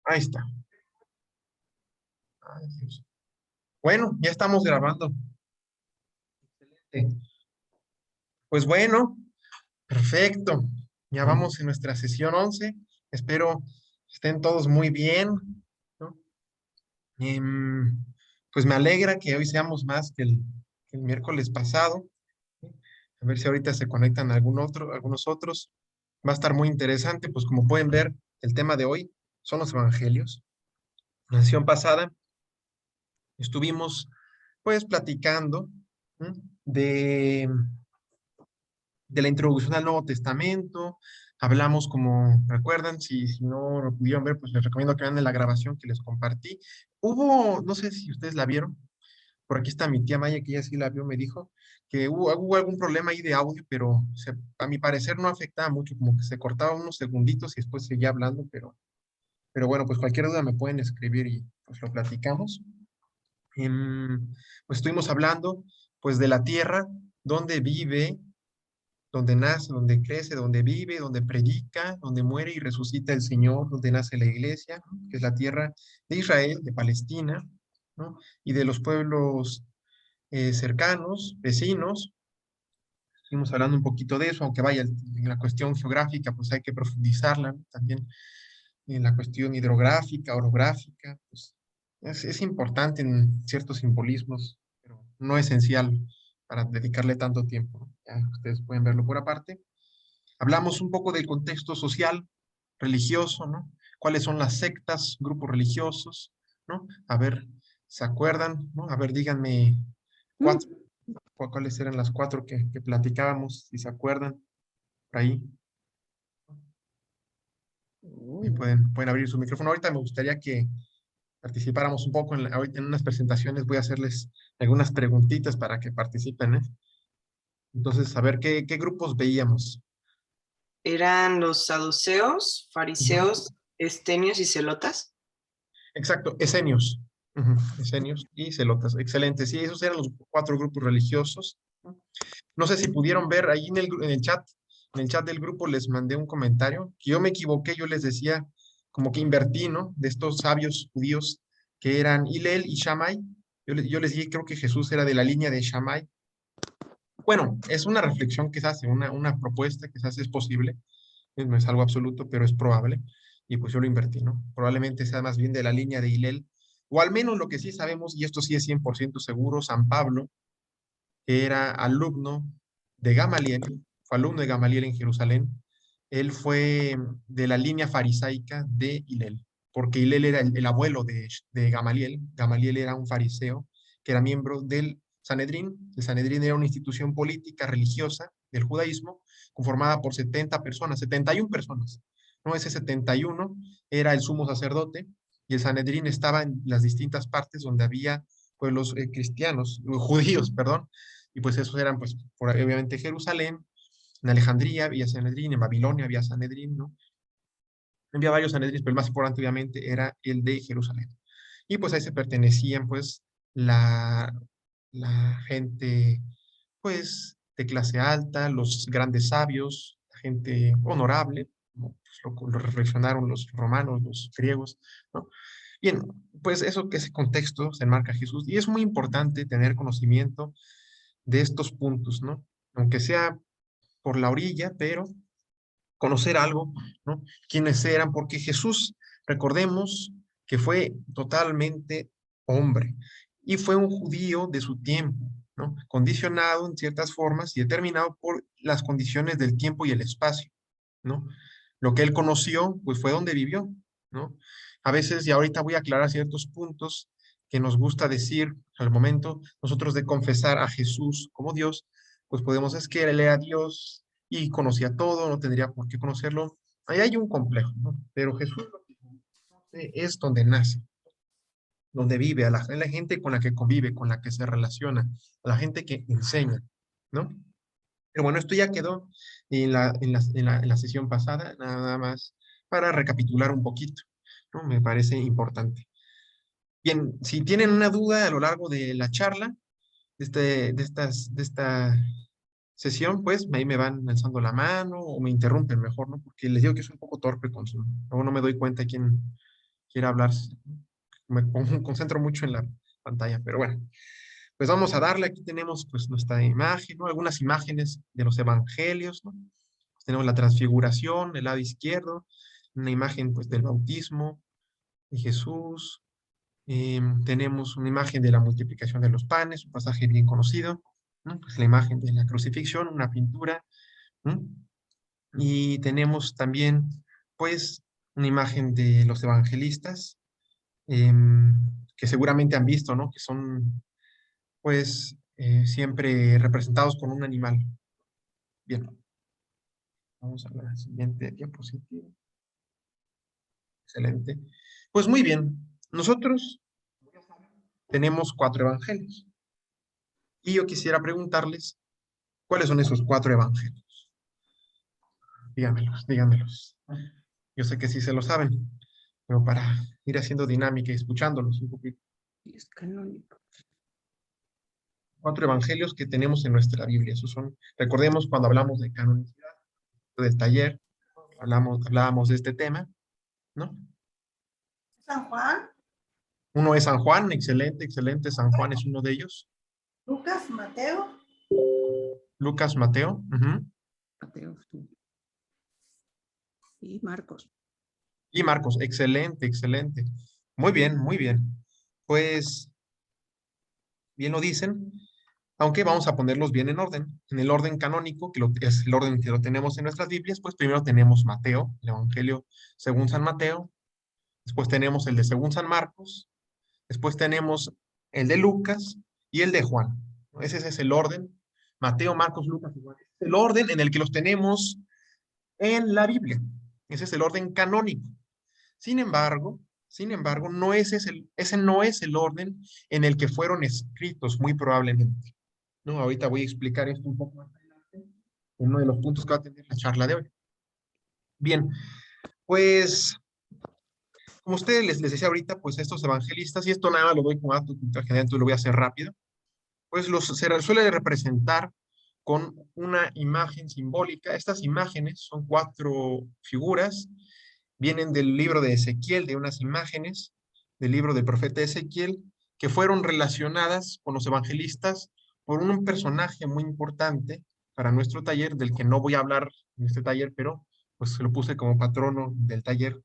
Ahí está. Ay, Dios. Bueno, ya estamos grabando. Pues bueno, perfecto. Ya vamos en nuestra sesión 11. Espero estén todos muy bien, ¿no? Pues me alegra que hoy seamos más que el miércoles pasado. A ver si ahorita se conectan algunos otros. Va a estar muy interesante, pues como pueden ver, el tema de hoy son los evangelios. La sesión pasada estuvimos pues platicando, ¿m? de de la introducción al Nuevo Testamento. Hablamos, como recuerdan, si no lo pudieron ver, pues les recomiendo que vean la grabación que les compartí. Hubo, no sé si ustedes la vieron, por aquí está mi tía Maya, que ella sí la vio, me dijo que hubo algún problema ahí de audio, pero a mi parecer no afectaba mucho, como que se cortaba unos segunditos y después seguía hablando, pero bueno, pues cualquier duda me pueden escribir y pues lo platicamos. Pues estuvimos hablando pues de la tierra, donde vive, donde nace, donde crece, donde vive, donde predica, donde muere y resucita el Señor, donde nace la iglesia, ¿no? Que es la tierra de Israel, de Palestina, ¿no? Y de los pueblos cercanos, vecinos. Estuvimos hablando un poquito de eso, aunque vaya, en la cuestión geográfica, pues hay que profundizarla, ¿no? También en la cuestión hidrográfica, orográfica, pues es importante en ciertos simbolismos, pero no esencial para dedicarle tanto tiempo, ¿no? Ya ustedes pueden verlo por aparte. Hablamos un poco del contexto social, religioso, ¿no? ¿Cuáles son las sectas, grupos religiosos, ¿no? A ver, ¿se acuerdan? ¿No? A ver, díganme cuatro, cuáles eran las cuatro que platicábamos, si se acuerdan, por ahí. Y pueden abrir su micrófono. Ahorita me gustaría que participáramos un poco ahorita en unas presentaciones. Voy a hacerles algunas preguntitas para que participen, ¿eh? Entonces, a ver, ¿qué grupos veíamos? Eran los saduceos, Ujú. fariseos, estenios y celotas. Exacto, esenios. Ujú, esenios y celotas. Excelente. Sí, esos eran los cuatro grupos religiosos. No sé si pudieron ver ahí en el chat del grupo les mandé un comentario, que yo me equivoqué, yo les decía como que invertí, ¿no? De estos sabios judíos que eran Hillel y Shammai. Yo les dije, creo que Jesús era de la línea de Shammai. Bueno, es una reflexión que se hace, una propuesta que se hace, es posible, no es algo absoluto, pero es probable, y pues yo lo invertí, ¿no? Probablemente sea más bien de la línea de Hillel, o al menos lo que sí sabemos, y esto sí es 100% seguro, San Pablo, que era alumno de Gamaliel, fue alumno de Gamaliel en Jerusalén, él fue de la línea farisaica de Hillel, porque Hillel era el abuelo de Gamaliel. Gamaliel era un fariseo que era miembro del Sanedrín. El Sanedrín era una institución política religiosa del judaísmo conformada por 70 personas, 71 personas. ¿No? Ese 71 era el sumo sacerdote y el Sanedrín estaba en las distintas partes donde había pueblos cristianos, judíos, perdón, y pues esos eran, pues, obviamente Jerusalén, en Alejandría había Sanedrín, en Babilonia había Sanedrín, ¿no? Había varios Sanedrín, pero el más importante, obviamente, era el de Jerusalén. Y pues ahí se pertenecían, pues, la, la gente, pues, de clase alta, los grandes sabios, la gente honorable, como pues, lo reflexionaron los romanos, los griegos, ¿no? Bien, pues eso que ese contexto se enmarca Jesús, y es muy importante tener conocimiento de estos puntos, ¿no? Aunque sea por la orilla, pero conocer algo, ¿no? Quiénes eran, porque Jesús, recordemos que fue totalmente hombre y fue un judío de su tiempo, ¿no? Condicionado en ciertas formas y determinado por las condiciones del tiempo y el espacio, ¿no? Lo que él conoció, pues fue donde vivió, ¿no? A veces, y ahorita voy a aclarar ciertos puntos que nos gusta decir al momento, nosotros de confesar a Jesús como Dios, pues podemos es que él era Dios y conocía todo, no tendría por qué conocerlo. Ahí hay un complejo, ¿no? Pero Jesús lo que conoce es donde nace, donde vive, a la gente con la que convive, con la que se relaciona, a la gente que enseña, ¿no? Pero bueno, esto ya quedó en la sesión pasada, nada más para recapitular un poquito, ¿no? Me parece importante. Bien, si tienen una duda a lo largo de la charla, de esta sesión, pues ahí me van alzando la mano o me interrumpen mejor, ¿no? Porque les digo que es un poco torpe con su, luego no me doy cuenta quién. quiera hablar, concentro mucho en la pantalla, pero bueno. Pues vamos a darle, aquí tenemos pues nuestra imagen, ¿no? Algunas imágenes de los evangelios, ¿no? Tenemos la transfiguración, el lado izquierdo, una imagen pues del bautismo de Jesús, tenemos una imagen de la multiplicación de los panes, un pasaje bien conocido, ¿no? Pues la imagen de la crucifixión, una pintura, ¿no? Y tenemos también pues una imagen de los evangelistas, que seguramente han visto, ¿no? Que son pues siempre representados con un animal. Bien, vamos a la siguiente diapositiva. Excelente. Pues muy bien, nosotros tenemos 4 evangelios. Y yo quisiera preguntarles, ¿cuáles son esos 4 evangelios? Díganmelos, díganmelos. Yo sé que sí se lo saben, pero para ir haciendo dinámica y escuchándolos un poquito. Es canónico. 4 evangelios que tenemos en nuestra Biblia. Esos son, recordemos cuando hablamos de canonicidad, del taller, hablábamos de este tema, ¿no? San Juan, Uno es San Juan, excelente, excelente. San Juan es uno de ellos. Lucas, Mateo, Lucas, Mateo. Mateo, sí. Y Marcos. Y Marcos, excelente, excelente. Muy bien, muy bien. Pues, bien lo dicen, aunque vamos a ponerlos bien en orden. En el orden canónico, es el orden que lo tenemos en nuestras Biblias, pues primero tenemos Mateo, el Evangelio según San Mateo. Después tenemos el de según San Marcos. Después tenemos el de Lucas y el de Juan. Ese es el orden. Mateo, Marcos, Lucas y Juan. Es el orden en el que los tenemos en la Biblia. Ese es el orden canónico. Sin embargo, ese no es el orden en el que fueron escritos, muy probablemente. ¿No? Ahorita voy a explicar esto un poco más adelante, en uno de los puntos que va a tener la charla de hoy. Bien, pues, como ustedes les decía ahorita, pues estos evangelistas, y esto nada más lo doy como dato general, entonces lo voy a hacer rápido, pues se suele representar con una imagen simbólica. Estas imágenes son 4 figuras, vienen del libro de Ezequiel, de unas imágenes del libro del profeta Ezequiel, que fueron relacionadas con los evangelistas por un personaje muy importante para nuestro taller, del que no voy a hablar en este taller, pero pues se lo puse como patrono del taller.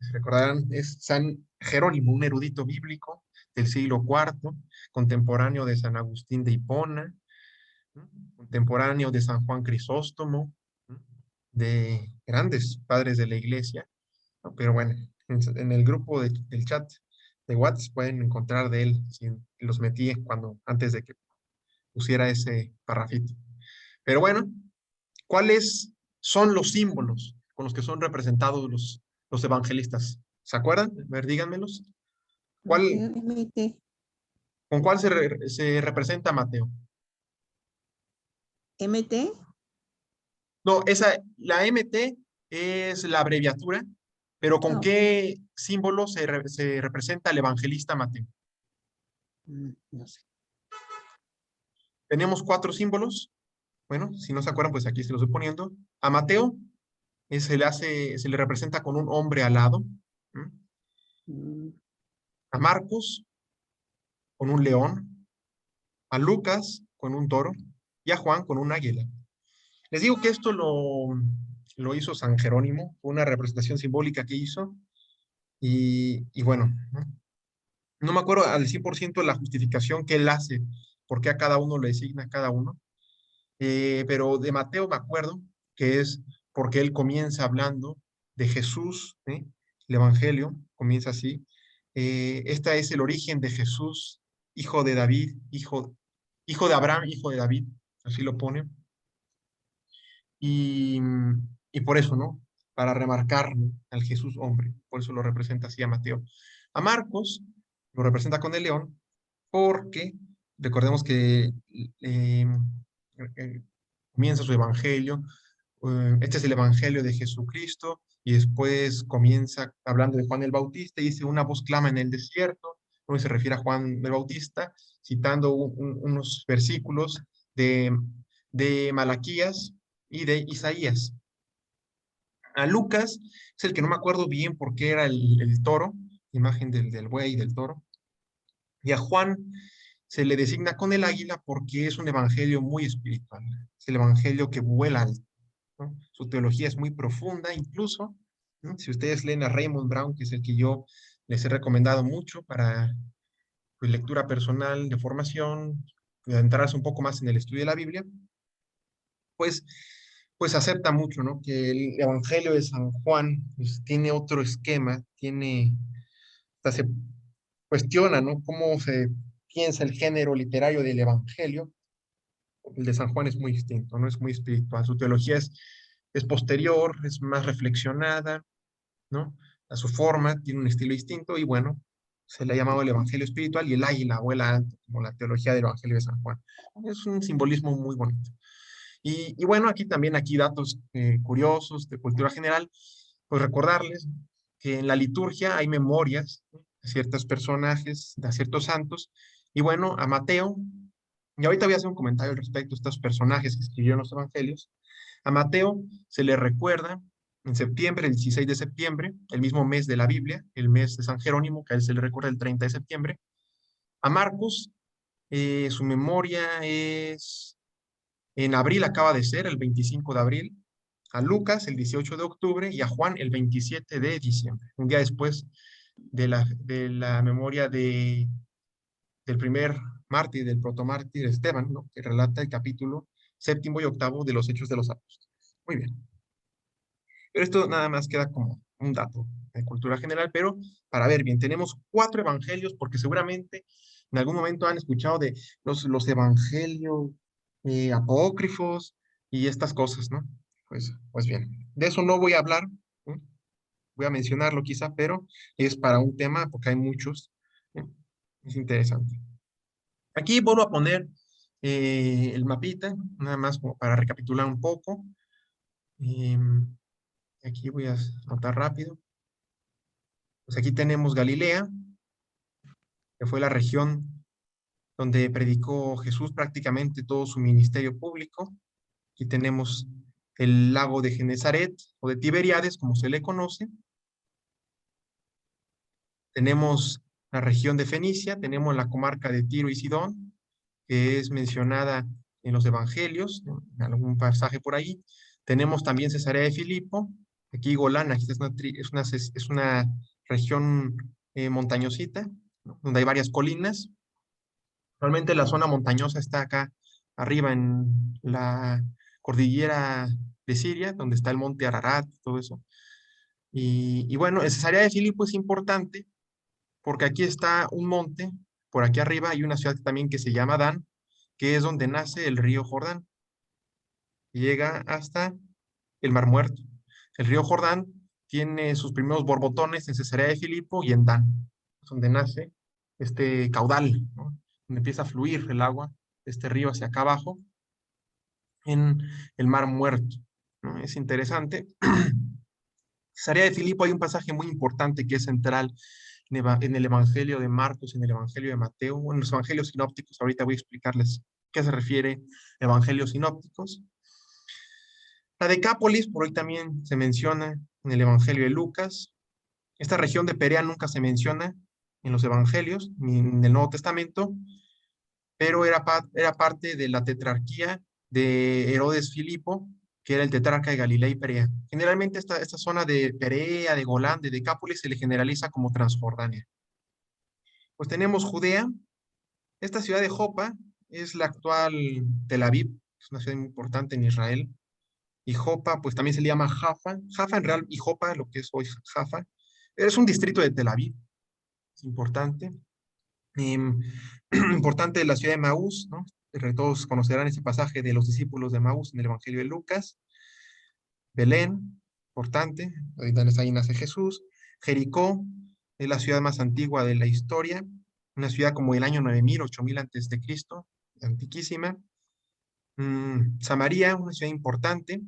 Se recordarán, es San Jerónimo, un erudito bíblico del siglo IV, contemporáneo de San Agustín de Hipona, ¿no? Contemporáneo de San Juan Crisóstomo, ¿no? De grandes padres de la iglesia, ¿no? Pero bueno, en el grupo del chat de WhatsApp pueden encontrar de él, si los metí antes de que pusiera ese parrafito. Pero bueno, ¿cuáles son los símbolos con los que son representados los evangelistas? ¿Se acuerdan? A ver, díganmelos. Mateo, MT. ¿Con cuál se representa Mateo? MT. No, la MT es la abreviatura, pero ¿con No. qué símbolo se representa el evangelista Mateo? No sé. Tenemos 4 símbolos. Bueno, si no se acuerdan, pues aquí se los estoy poniendo. A Mateo se le representa con un hombre alado. Mm, A Marcos con un león. A Lucas con un toro. Y a Juan con un águila. Les digo que esto lo hizo San Jerónimo, fue una representación simbólica que hizo. Y bueno, no me acuerdo al 100% la justificación que él hace, por qué a cada uno le designa a cada uno. Pero de Mateo me acuerdo que es porque él comienza hablando de Jesús, ¿eh? El Evangelio comienza así. Este es el origen de Jesús, hijo de David, hijo de Abraham, hijo de David, así lo pone. Y, y por eso, ¿no? Para remarcar, ¿no?, al Jesús hombre, por eso lo representa así a Mateo. A Marcos lo representa con el león, porque recordemos que eh, comienza su evangelio, este es el evangelio de Jesucristo, y después comienza hablando de Juan el Bautista, y dice, una voz clama en el desierto, donde se refiere a Juan el Bautista, citando unos versículos de Malaquías y de Isaías. A Lucas es el que no me acuerdo bien por qué era el toro, imagen del buey y del toro. Y a Juan se le designa con el águila porque es un evangelio muy espiritual. Es el evangelio que vuela alto, ¿no? Su teología es muy profunda, incluso, ¿no? Si ustedes leen a Raymond Brown, que es el que yo les he recomendado mucho para pues, lectura personal, de formación, adentrarse un poco más en el estudio de la Biblia, pues, pues acepta mucho, ¿no? Que el Evangelio de San Juan pues, tiene otro esquema, hasta se cuestiona, ¿no? Cómo se piensa el género literario del Evangelio. El de San Juan es muy distinto, ¿no? Es muy espiritual. Su teología es posterior, es más reflexionada, ¿no? A su forma, tiene un estilo distinto y bueno, se le ha llamado el Evangelio espiritual y el águila vuela alto, como la teología del Evangelio de San Juan. Es un simbolismo muy bonito. Y bueno, aquí datos curiosos de cultura general, pues recordarles que en la liturgia hay memorias, ¿no? De ciertos personajes, de ciertos santos, y bueno, a Mateo, y ahorita voy a hacer un comentario al respecto de estos personajes que escribieron los evangelios. A Mateo se le recuerda en septiembre, el 16 de septiembre, el mismo mes de la Biblia, el mes de San Jerónimo, que a él se le recuerda el 30 de septiembre. A Marcos, su memoria es en abril, acaba de ser el 25 de abril. A Lucas el 18 de octubre y a Juan el 27 de diciembre, un día después de la memoria del primer mártir, del protomártir Esteban, ¿no? Que relata el capítulo séptimo y octavo de los Hechos de los Apóstoles. Muy bien. Pero esto nada más queda como un dato de cultura general, pero para ver bien, tenemos 4 evangelios, porque seguramente en algún momento han escuchado de los evangelios apócrifos y estas cosas, ¿no? Pues bien, de eso no voy a hablar, ¿no? Voy a mencionarlo quizá, pero es para un tema, porque hay muchos, ¿no? Es interesante. Aquí vuelvo a poner el mapita, nada más como para recapitular un poco. Aquí voy a anotar rápido. Pues aquí tenemos Galilea, que fue la región donde predicó Jesús prácticamente todo su ministerio público. Aquí tenemos el lago de Genezaret o de Tiberíades, como se le conoce. Tenemos la región de Fenicia, tenemos la comarca de Tiro y Sidón, que es mencionada en los evangelios, ¿no? En algún pasaje por ahí. Tenemos también Cesarea de Filipo, aquí Golán, aquí es una región montañosita, ¿no? Donde hay varias colinas. Realmente la zona montañosa está acá arriba en la cordillera de Siria, donde está el monte Ararat, todo eso. Y bueno, Cesarea de Filipo es importante porque aquí está un monte, por aquí arriba hay una ciudad también que se llama Dan, que es donde nace el río Jordán y llega hasta el Mar Muerto. El río Jordán tiene sus primeros borbotones en Cesarea de Filipo y en Dan, donde nace este caudal, ¿no? Donde empieza a fluir el agua de este río hacia acá abajo en el Mar Muerto, ¿no? Es interesante. Cesarea de Filipo hay un pasaje muy importante que es central en el Evangelio de Marcos, en el Evangelio de Mateo, en los Evangelios sinópticos. Ahorita voy a explicarles qué se refiere a Evangelios sinópticos. La Decápolis, por hoy también se menciona en el Evangelio de Lucas. Esta región de Perea nunca se menciona en los Evangelios ni en el Nuevo Testamento, pero era parte de la tetrarquía de Herodes Filipo, que era el tetrarca de Galilea y Perea. Generalmente esta zona de Perea, de Golán, de Decápolis se le generaliza como Transjordania. Pues tenemos Judea. Esta ciudad de Jopa es la actual Tel Aviv, es una ciudad muy importante en Israel. Y Jopa, pues también se le llama Jaffa. Jaffa en real y Jopa, lo que es hoy Jaffa, es un distrito de Tel Aviv, es importante. Importante la ciudad de Maús, ¿no? Todos conocerán ese pasaje de los discípulos de Maús en el Evangelio de Lucas. Belén, importante, ahí nace Jesús. Jericó es la ciudad más antigua de la historia, una ciudad como el año 9000, 8000 antes de Cristo, antiquísima. Samaria, una ciudad importante.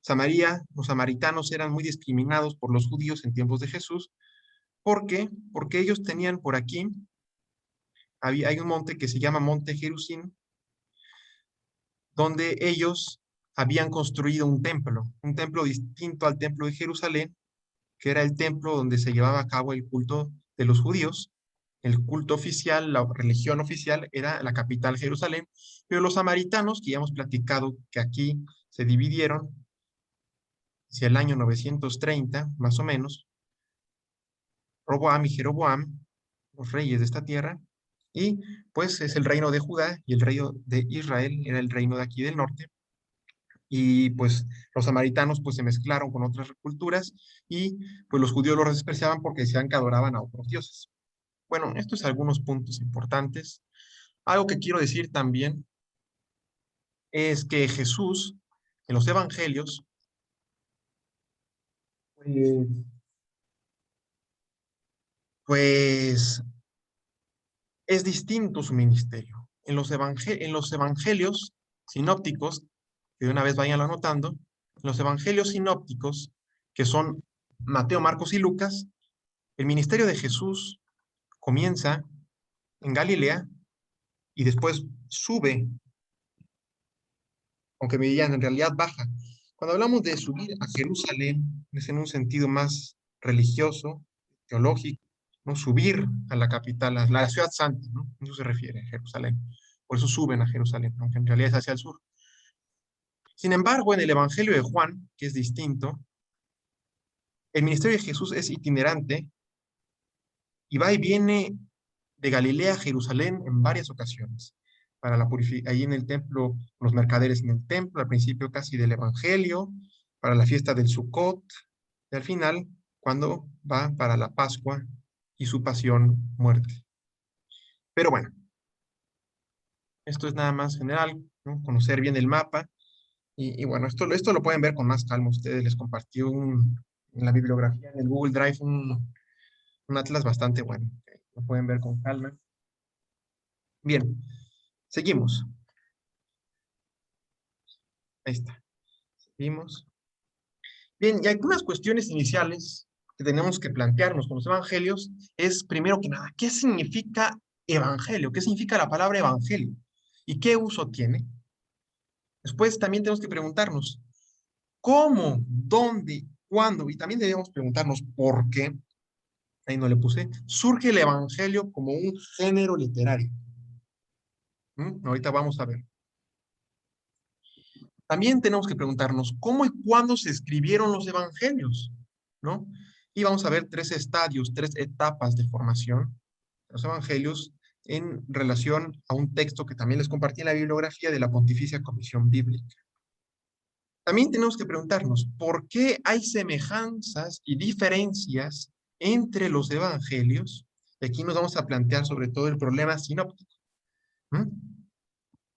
Samaria, los samaritanos eran muy discriminados por los judíos en tiempos de Jesús. ¿Por qué? Porque ellos tenían por aquí, hay un monte que se llama Monte Jerusín, donde ellos habían construido un templo distinto al templo de Jerusalén, que era el templo donde se llevaba a cabo el culto de los judíos. El culto oficial, la religión oficial, era la capital Jerusalén, pero los samaritanos, que ya hemos platicado que aquí se dividieron hacia el año 930, más o menos, Roboam y Jeroboam, los reyes de esta tierra, y pues es el reino de Judá y el reino de Israel era el reino de aquí del norte. Y pues los samaritanos pues se mezclaron con otras culturas y pues los judíos los despreciaban porque decían que adoraban a otros dioses. Bueno, estos son algunos puntos importantes. Algo que quiero decir también es que Jesús en los evangelios pues, pues es distinto su ministerio. En los evangelios sinópticos, que de una vez vayan anotando, en los evangelios sinópticos, que son Mateo, Marcos y Lucas, el ministerio de Jesús comienza en Galilea y después sube, aunque me digan en realidad baja. Cuando hablamos de subir a Jerusalén, es en un sentido más religioso, teológico, ¿no? Subir a la capital, a la ciudad santa, ¿no? Eso se refiere a Jerusalén. Por eso suben a Jerusalén, aunque en realidad es hacia el sur. Sin embargo, en el Evangelio de Juan, que es distinto, el ministerio de Jesús es itinerante y va y viene de Galilea a Jerusalén en varias ocasiones. Para la ahí en el templo, los mercaderes en el templo, al principio casi del Evangelio, para la fiesta del Sukkot, y al final, cuando va para la Pascua y su pasión, muerte. Pero bueno, esto es nada más general, ¿no? Conocer bien el mapa. Y bueno, esto lo pueden ver con más calma. Ustedes les compartí en la bibliografía, en el Google Drive, un atlas bastante bueno. Lo pueden ver con calma. Bien, seguimos. Ahí está. Seguimos. Bien, y algunas cuestiones iniciales que tenemos que plantearnos con los evangelios es, primero que nada, ¿qué significa evangelio? ¿Qué significa la palabra evangelio? ¿Y qué uso tiene? Después también tenemos que preguntarnos, ¿cómo, dónde, cuándo? Y también debemos preguntarnos por qué, ahí no le puse, surge el evangelio como un género literario. Ahorita vamos a ver. También tenemos que preguntarnos cómo y cuándo se escribieron los evangelios, ¿no? Y vamos a ver tres estadios, tres etapas de formación de los evangelios en relación a un texto que también les compartí en la bibliografía de la Pontificia Comisión Bíblica. También tenemos que preguntarnos por qué hay semejanzas y diferencias entre los evangelios. Y aquí nos vamos a plantear sobre todo el problema sinóptico.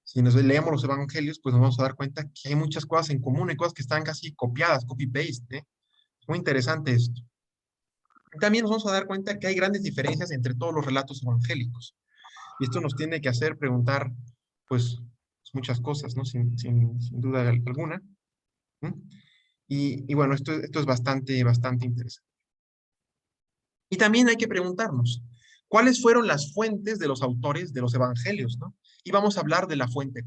Si nos leemos los evangelios, pues nos vamos a dar cuenta que hay muchas cosas en común, hay cosas que están casi copiadas, copy-paste. Es muy interesante esto. También nos vamos a dar cuenta que hay grandes diferencias entre todos los relatos evangélicos. Y esto nos tiene que hacer preguntar, pues, muchas cosas, ¿no? Sin duda alguna. Y bueno, esto es bastante interesante. Y también hay que preguntarnos, ¿cuáles fueron las fuentes de los autores de los evangelios, ¿no? Y vamos a hablar de la fuente,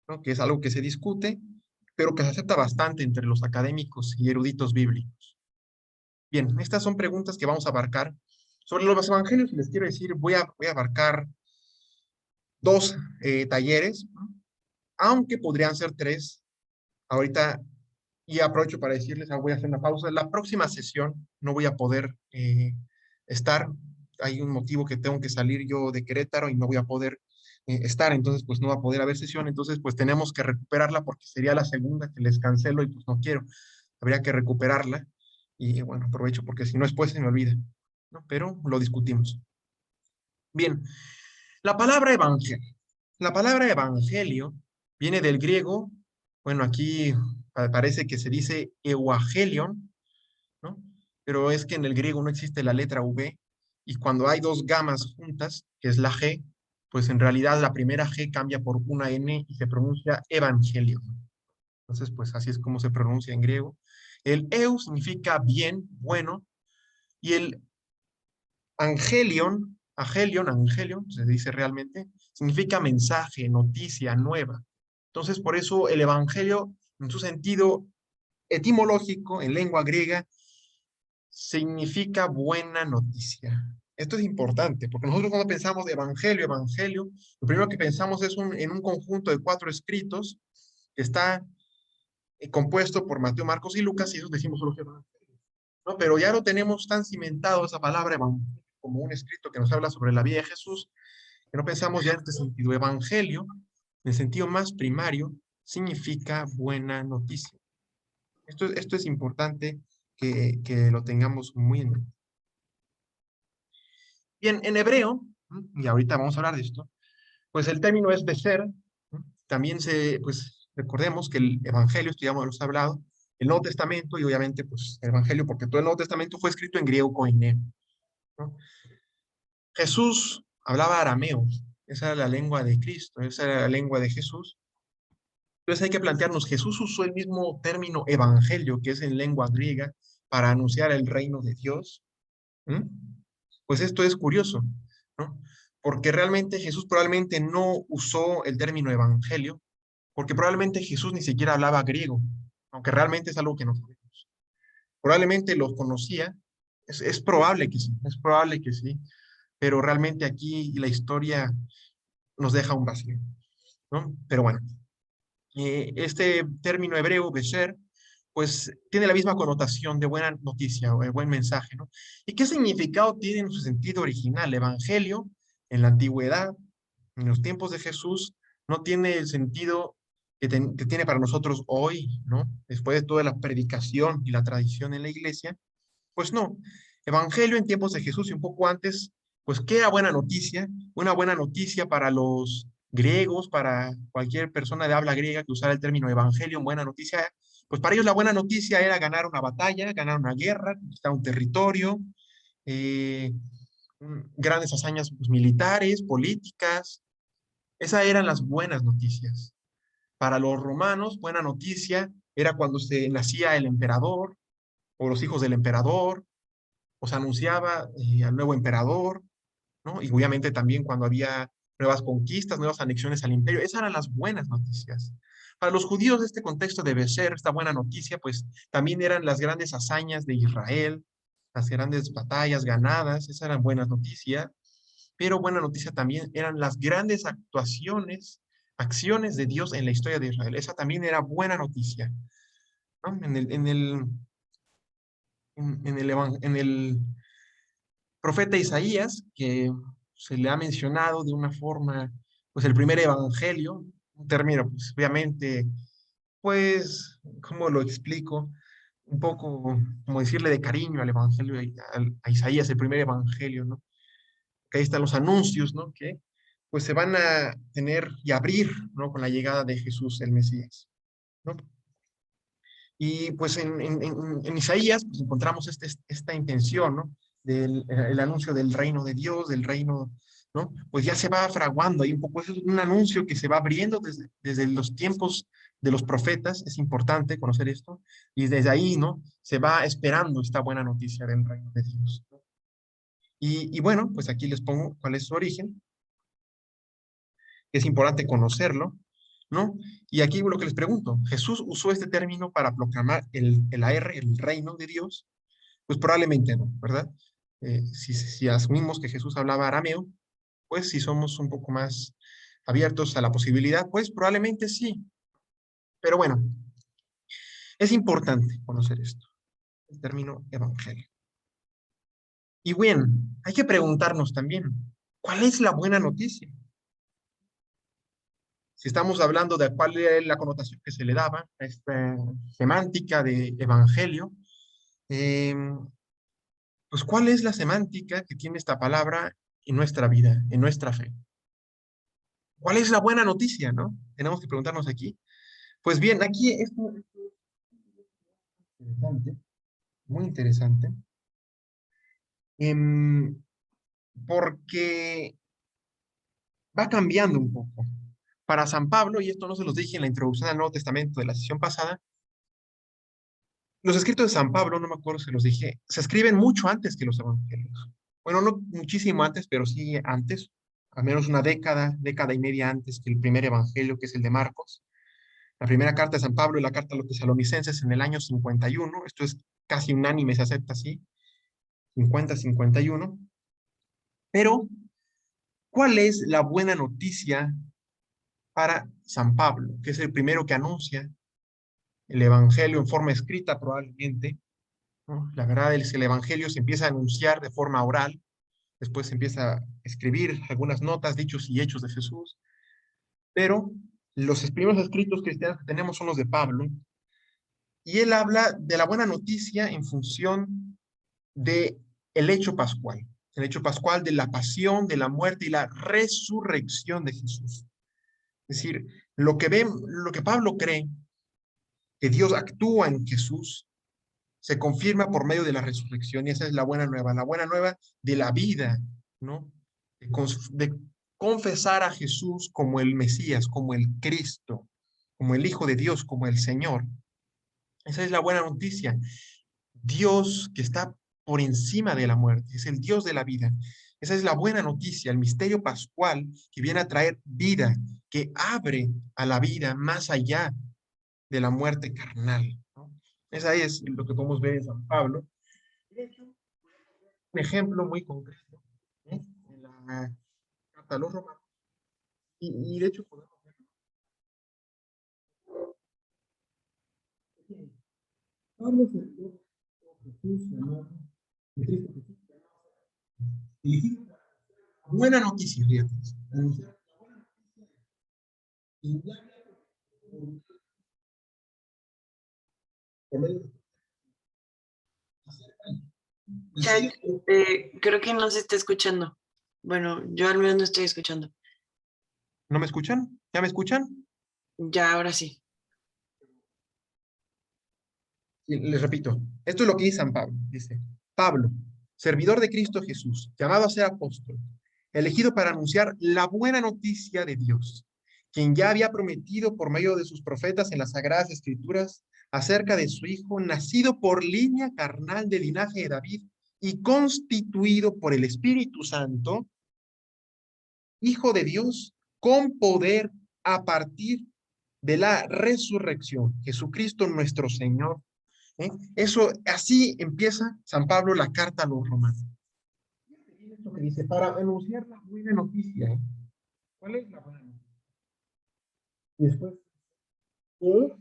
¿no? Que es algo que se discute, pero que se acepta bastante entre los académicos y eruditos bíblicos. Bien, estas son preguntas que vamos a abarcar. Sobre los evangelios, les quiero decir, voy a abarcar dos talleres, ¿no? Aunque podrían ser tres. Ahorita, y aprovecho para decirles, voy a hacer una pausa. La próxima sesión no voy a poder estar. Hay un motivo que tengo que salir yo de Querétaro y no voy a poder estar, entonces pues no va a poder haber sesión, entonces pues tenemos que recuperarla porque sería la segunda que les cancelo y pues no quiero. Habría que recuperarla y bueno, aprovecho porque si no después se me olvida, ¿no? Pero lo discutimos. Bien, la palabra evangelio. La palabra evangelio viene del griego, bueno, aquí parece que se dice euangelion, ¿no? Pero es que en el griego no existe la letra V, y cuando hay dos gamas juntas, que es la G, pues en realidad la primera G cambia por una N y se pronuncia evangelion. Entonces, pues así es como se pronuncia en griego. El eu significa bien, bueno, y el angelion, se dice realmente, significa mensaje, noticia, nueva. Entonces, por eso el evangelio en su sentido etimológico, en lengua griega, significa buena noticia. Esto es importante, porque nosotros cuando pensamos de evangelio, lo primero que pensamos es en un conjunto de 4 escritos que está compuesto por Mateo, Marcos y Lucas, y eso decimos solo evangelio, ¿no? Pero ya lo tenemos tan cimentado esa palabra evangelio como un escrito que nos habla sobre la vida de Jesús, que no pensamos ya en este sentido. Evangelio, en el sentido más primario, significa buena noticia. Esto es importante que lo tengamos muy en mente. Bien, en hebreo, y ahorita vamos a hablar de esto, pues el término es becer. También pues recordemos que el Evangelio, esto ya hemos hablado, el Nuevo Testamento, y obviamente pues el Evangelio, porque todo el Nuevo Testamento fue escrito en griego koiné, ¿no? Jesús hablaba arameo, esa era la lengua de Cristo, esa era la lengua de Jesús. Entonces hay que plantearnos, Jesús usó el mismo término evangelio, que es en lengua griega, para anunciar el reino de Dios. Pues esto es curioso, ¿no? Porque realmente Jesús probablemente no usó el término evangelio, porque probablemente Jesús ni siquiera hablaba griego, aunque realmente es algo que no sabemos. Probablemente lo conocía, es probable que sí, es probable que sí, pero realmente aquí la historia nos deja un vacío, ¿no? Pero bueno, este término hebreo, becer, pues tiene la misma connotación de buena noticia o de buen mensaje, ¿no? ¿Y qué significado tiene en su sentido original? Evangelio, en la antigüedad, en los tiempos de Jesús, no tiene el sentido que tiene para nosotros hoy, ¿no? Después de toda la predicación y la tradición en la iglesia, pues no. Evangelio en tiempos de Jesús y un poco antes, pues ¿qué era buena noticia? Una buena noticia para los griegos, para cualquier persona de habla griega que usara el término evangelio, buena noticia, pues para ellos la buena noticia era ganar una batalla, ganar una guerra, conquistar un territorio, eh, grandes hazañas pues, militares, políticas. Esas eran las buenas noticias. Para los romanos, buena noticia era cuando se nacía el emperador o los hijos del emperador, o se anunciaba al nuevo emperador, ¿no? Y obviamente también cuando había nuevas conquistas, nuevas anexiones al imperio. Esas eran las buenas noticias. Para los judíos, este contexto debe ser esta buena noticia, pues también eran las grandes hazañas de Israel, las grandes batallas ganadas, esas eran buenas noticias, pero buena noticia también eran las grandes actuaciones, acciones de Dios en la historia de Israel. Esa también era buena noticia, ¿no? En el profeta Isaías, que se le ha mencionado de una forma, pues el primer evangelio, un término, pues obviamente, pues, ¿cómo lo explico? Un poco, como decirle de cariño al evangelio, a Isaías, el primer evangelio, ¿no? Que ahí están los anuncios, ¿no? Que pues se van a tener y abrir, ¿no? Con la llegada de Jesús, el Mesías, ¿no? Y pues en Isaías pues, encontramos esta intención, ¿no? El anuncio del reino de Dios, del reino, ¿no? Pues ya se va fraguando ahí un poco. Eso es un anuncio que se va abriendo desde los tiempos de los profetas. Es importante conocer esto. Y desde ahí, ¿no? Se va esperando esta buena noticia del reino de Dios, ¿no? Y bueno, pues aquí les pongo cuál es su origen. Es importante conocerlo, ¿no? Y aquí lo que les pregunto, ¿Jesús usó este término para proclamar el reino de Dios? Pues probablemente no, ¿verdad? Si asumimos que Jesús hablaba arameo, pues si somos un poco más abiertos a la posibilidad, pues probablemente sí. Pero bueno, es importante conocer esto, el término evangelio. Y bien, hay que preguntarnos también, ¿cuál es la buena noticia? Si estamos hablando de cuál es la connotación que se le daba a esta semántica de evangelio, eh, pues cuál es la semántica que tiene esta palabra en nuestra vida, en nuestra fe. ¿Cuál es la buena noticia, no? Tenemos que preguntarnos aquí. Pues bien, aquí es muy interesante, muy interesante, porque va cambiando un poco. Para San Pablo, y esto no se los dije en la introducción al Nuevo Testamento de la sesión pasada, los escritos de San Pablo, no me acuerdo si los dije, se escriben mucho antes que los evangelios. Bueno, no muchísimo antes, pero sí antes, al menos una década y media antes que el primer evangelio, que es el de Marcos. La primera carta de San Pablo y la carta a los tesalonicenses en el año 51. Esto es casi unánime, se acepta así. 50-51. Pero, ¿cuál es la buena noticia para San Pablo? Que es el primero que anuncia el Evangelio en forma escrita probablemente, ¿no? La verdad es que el Evangelio se empieza a anunciar de forma oral, después se empieza a escribir algunas notas, dichos y hechos de Jesús, pero los primeros escritos cristianos que tenemos son los de Pablo, y él habla de la buena noticia en función de el hecho pascual de la pasión, de la muerte y la resurrección de Jesús. Es decir, lo que Pablo cree que Dios actúa en Jesús se confirma por medio de la resurrección, y esa es la buena nueva de la vida, ¿no? De confesar a Jesús como el Mesías, como el Cristo, como el Hijo de Dios, como el Señor. Esa es la buena noticia. Dios que está por encima de la muerte, es el Dios de la vida. Esa es la buena noticia, el misterio pascual que viene a traer vida, que abre a la vida más allá de la muerte carnal, ¿no? Esa es lo que podemos ver en San Pablo. De hecho, un ejemplo muy concreto, ¿eh? En la carta a los romanos. Y de hecho podemos ver Pablo se Jesús, amor, de Cristo Jesús, elegido. Buena noticia, fíjate. Anunciar la buena noticia. Y ya por medio de Chat, creo que no se está escuchando. Bueno, yo al menos no estoy escuchando. ¿No me escuchan? ¿Ya me escuchan? Ya, ahora sí. Y les repito, esto es lo que dice San Pablo. Dice, Pablo, servidor de Cristo Jesús, llamado a ser apóstol, elegido para anunciar la buena noticia de Dios, quien ya había prometido por medio de sus profetas en las Sagradas Escrituras acerca de su Hijo, nacido por línea carnal del linaje de David y constituido por el Espíritu Santo, Hijo de Dios, con poder a partir de la resurrección, Jesucristo nuestro Señor. Eso, así empieza San Pablo la carta a los romanos. Esto que dice, para anunciar la buena noticia, ¿eh? ¿Cuál es la buena noticia? Y después, ¿qué?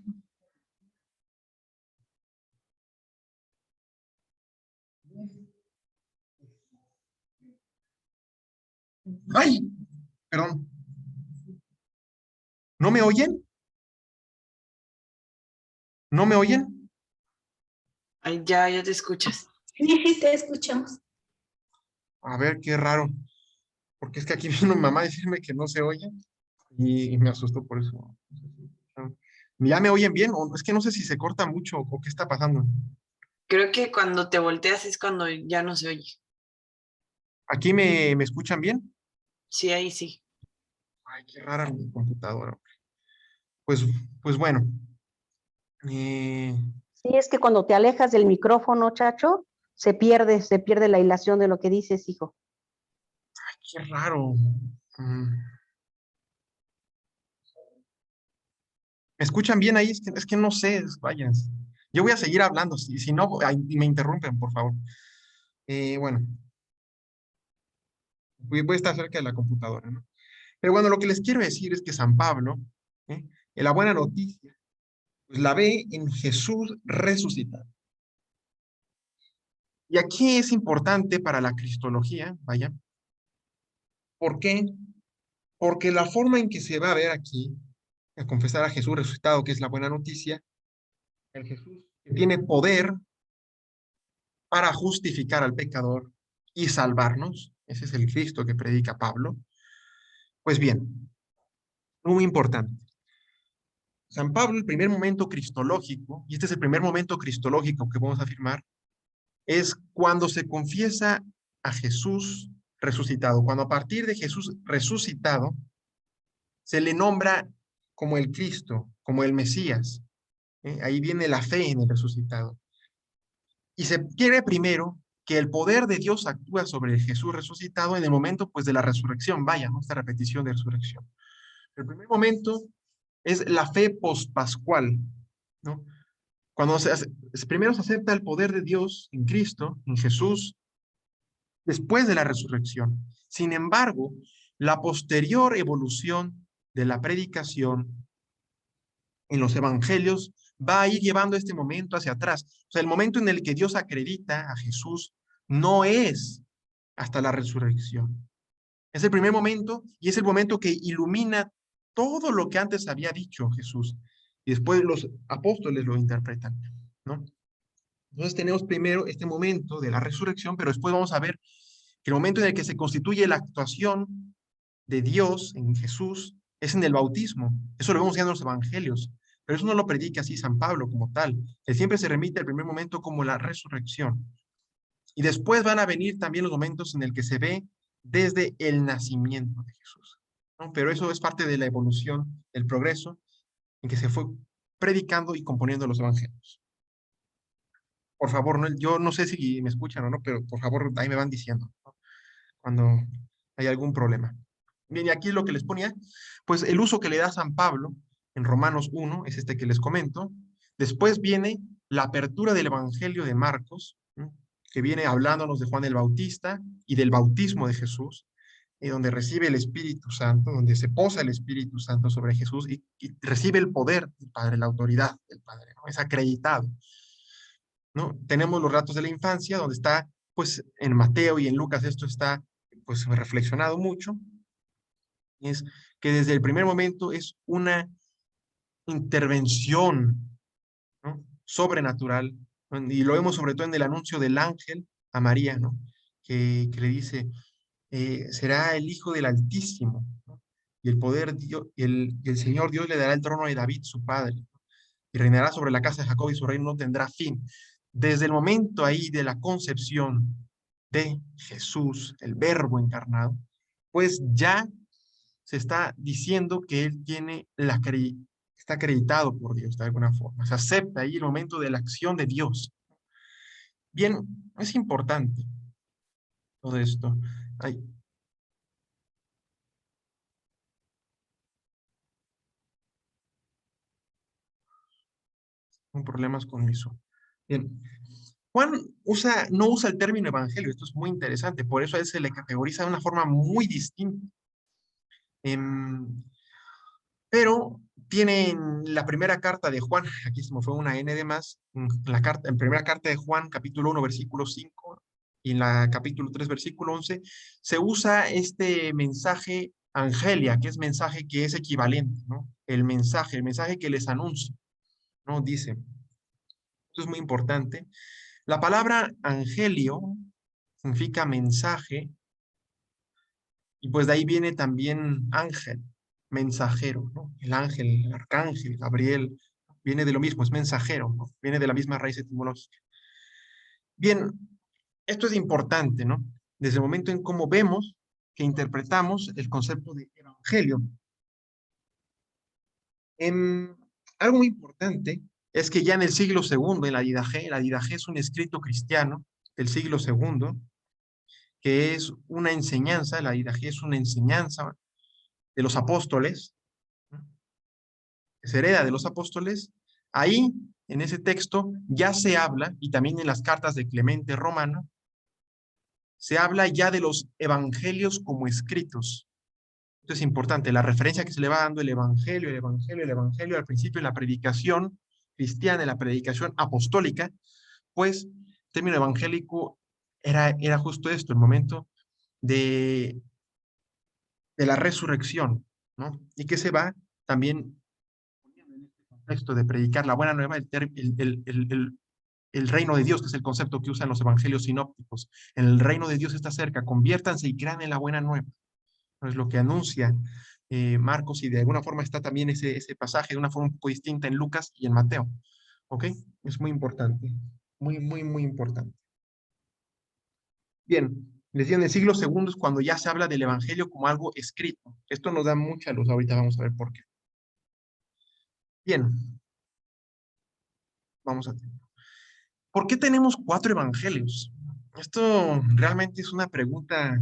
¡Ay! Perdón. ¿No me oyen? ¿No me oyen? Ay, ya te escuchas. Sí, te escuchamos. A ver, qué raro. Porque es que aquí vino mamá a decirme que no se oye y me asustó por eso. ¿Ya me oyen bien? O es que no sé si se corta mucho o qué está pasando. Creo que cuando te volteas es cuando ya no se oye. ¿Aquí me escuchan bien? Sí, ahí sí. Ay, qué rara mi computadora. Pues, pues bueno. Sí, es que cuando te alejas del micrófono, Chacho, se pierde la hilación de lo que dices, hijo. Qué raro. ¿Me escuchan bien ahí? Es que no sé, vayan. Yo voy a seguir hablando, si no, me interrumpen, por favor. Bueno, voy a estar cerca de la computadora, ¿no? Pero bueno, lo que les quiero decir es que San Pablo, ¿eh? En la buena noticia, pues la ve en Jesús resucitado. Y aquí es importante para la cristología, vaya. ¿Por qué? Porque la forma en que se va a ver aquí, a confesar a Jesús resucitado, que es la buena noticia, el Jesús que tiene poder para justificar al pecador y salvarnos. Ese es el Cristo que predica Pablo. Pues bien, muy importante. San Pablo, el primer momento cristológico, y este es el primer momento cristológico que vamos a afirmar, es cuando se confiesa a Jesús resucitado. Cuando a partir de Jesús resucitado, se le nombra como el Cristo, como el Mesías. Ahí viene la fe en el resucitado. Y se quiere primero que el poder de Dios actúa sobre el Jesús resucitado en el momento pues de la resurrección, vaya, ¿no? Esta repetición de resurrección. El primer momento es la fe pospascual, ¿no? Cuando primero se acepta el poder de Dios en Cristo, en Jesús, después de la resurrección. Sin embargo, la posterior evolución de la predicación en los evangelios va a ir llevando este momento hacia atrás. O sea, el momento en el que Dios acredita a Jesús no es hasta la resurrección. Es el primer momento y es el momento que ilumina todo lo que antes había dicho Jesús. Y después los apóstoles lo interpretan, ¿no? Entonces tenemos primero este momento de la resurrección, pero después vamos a ver que el momento en el que se constituye la actuación de Dios en Jesús es en el bautismo. Eso lo vemos ya en los evangelios, pero eso no lo predica así San Pablo como tal. Él siempre se remite al primer momento como la resurrección. Y después van a venir también los momentos en el que se ve desde el nacimiento de Jesús, ¿no? Pero eso es parte de la evolución, del progreso, en que se fue predicando y componiendo los evangelios. Por favor, ¿no? Yo no sé si me escuchan o no, pero por favor, ahí me van diciendo, ¿no? Cuando hay algún problema. Bien, y aquí lo que les ponía, pues el uso que le da San Pablo en Romanos 1 es este que les comento. Después viene la apertura del Evangelio de Marcos, ¿no? Que viene hablándonos de Juan el Bautista y del bautismo de Jesús, donde recibe el Espíritu Santo, donde se posa el Espíritu Santo sobre Jesús y recibe el poder del Padre, la autoridad del Padre, ¿no? Es acreditado, ¿no? Tenemos los relatos de la infancia, donde está, pues, en Mateo y en Lucas esto está, pues, reflexionado mucho. Es que desde el primer momento es una intervención, ¿no? Sobrenatural, ¿no? Y lo vemos sobre todo en el anuncio del ángel a María, ¿no? Que le dice, será el Hijo del Altísimo, ¿no? Y el poder, el Señor Dios le dará el trono de David, su padre, ¿no? Y reinará sobre la casa de Jacob y su reino no tendrá fin. Desde el momento ahí de la concepción de Jesús, el Verbo encarnado, pues ya se está diciendo que él tiene está acreditado por Dios de alguna forma. Se acepta ahí el momento de la acción de Dios. Bien, es importante todo esto. Hay problemas con mi Zoom. Bien. Juan no usa el término evangelio, esto es muy interesante, por eso a él se le categoriza de una forma muy distinta. Pero tiene en la primera carta de Juan, aquí se me fue una N de más, en primera carta de Juan, capítulo 1, versículo 5, y en la capítulo 3, versículo 11, se usa este mensaje angelia, que es mensaje que es equivalente, ¿no? El mensaje que les anuncia, ¿no? Dice, esto es muy importante, la palabra angelio significa mensaje, y pues de ahí viene también ángel, mensajero, ¿no? El ángel, el arcángel, Gabriel, viene de lo mismo, es mensajero, ¿no? Viene de la misma raíz etimológica. Bien, esto es importante, ¿no? Desde el momento en cómo vemos que interpretamos el concepto de evangelio. Algo muy importante es que ya en el siglo II, en la Didache es un escrito cristiano del siglo II, que es una enseñanza, la Didache es una enseñanza de los apóstoles, ¿no? Que se hereda de los apóstoles. Ahí, en ese texto, ya se habla, y también en las cartas de Clemente Romano, se habla ya de los evangelios como escritos. Esto es importante, la referencia que se le va dando el evangelio, al principio en la predicación cristiana, en la predicación apostólica, pues el término evangélico era justo esto, el momento de la resurrección, ¿no? Y que se va también en este contexto de predicar la buena nueva, el reino de Dios, que es el concepto que usan los evangelios sinópticos. El reino de Dios está cerca, conviértanse y crean en la buena nueva. Es lo que anuncia Marcos, y de alguna forma está también ese pasaje de una forma un poco distinta en Lucas y en Mateo. ¿Ok? Es muy importante. Muy, muy, muy importante. Bien, les digo, en el siglo II es cuando ya se habla del evangelio como algo escrito. Esto nos da mucha luz, ahorita vamos a ver por qué. Bien. Vamos a tener. ¿Por qué tenemos 4 evangelios? Esto realmente es una pregunta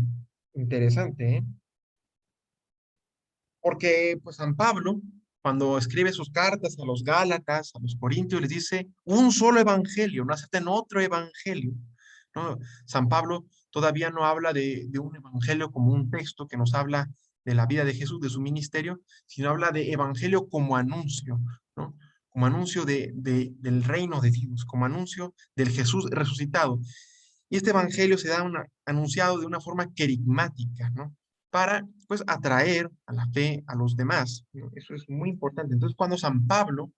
interesante, ¿eh? Porque pues San Pablo Cuando escribe sus cartas a los Gálatas, a los Corintios, les dice un solo evangelio, no acepten otro evangelio, ¿no? San Pablo todavía no habla de un evangelio como un texto que nos habla de la vida de Jesús, de su ministerio, sino habla de evangelio como anuncio, ¿no? Como anuncio del reino de Dios, como anuncio del Jesús resucitado. Y este evangelio se da anunciado de una forma querigmática, ¿no? Para, pues, atraer a la fe a los demás, ¿no? Eso es muy importante. Entonces, cuando San Pablo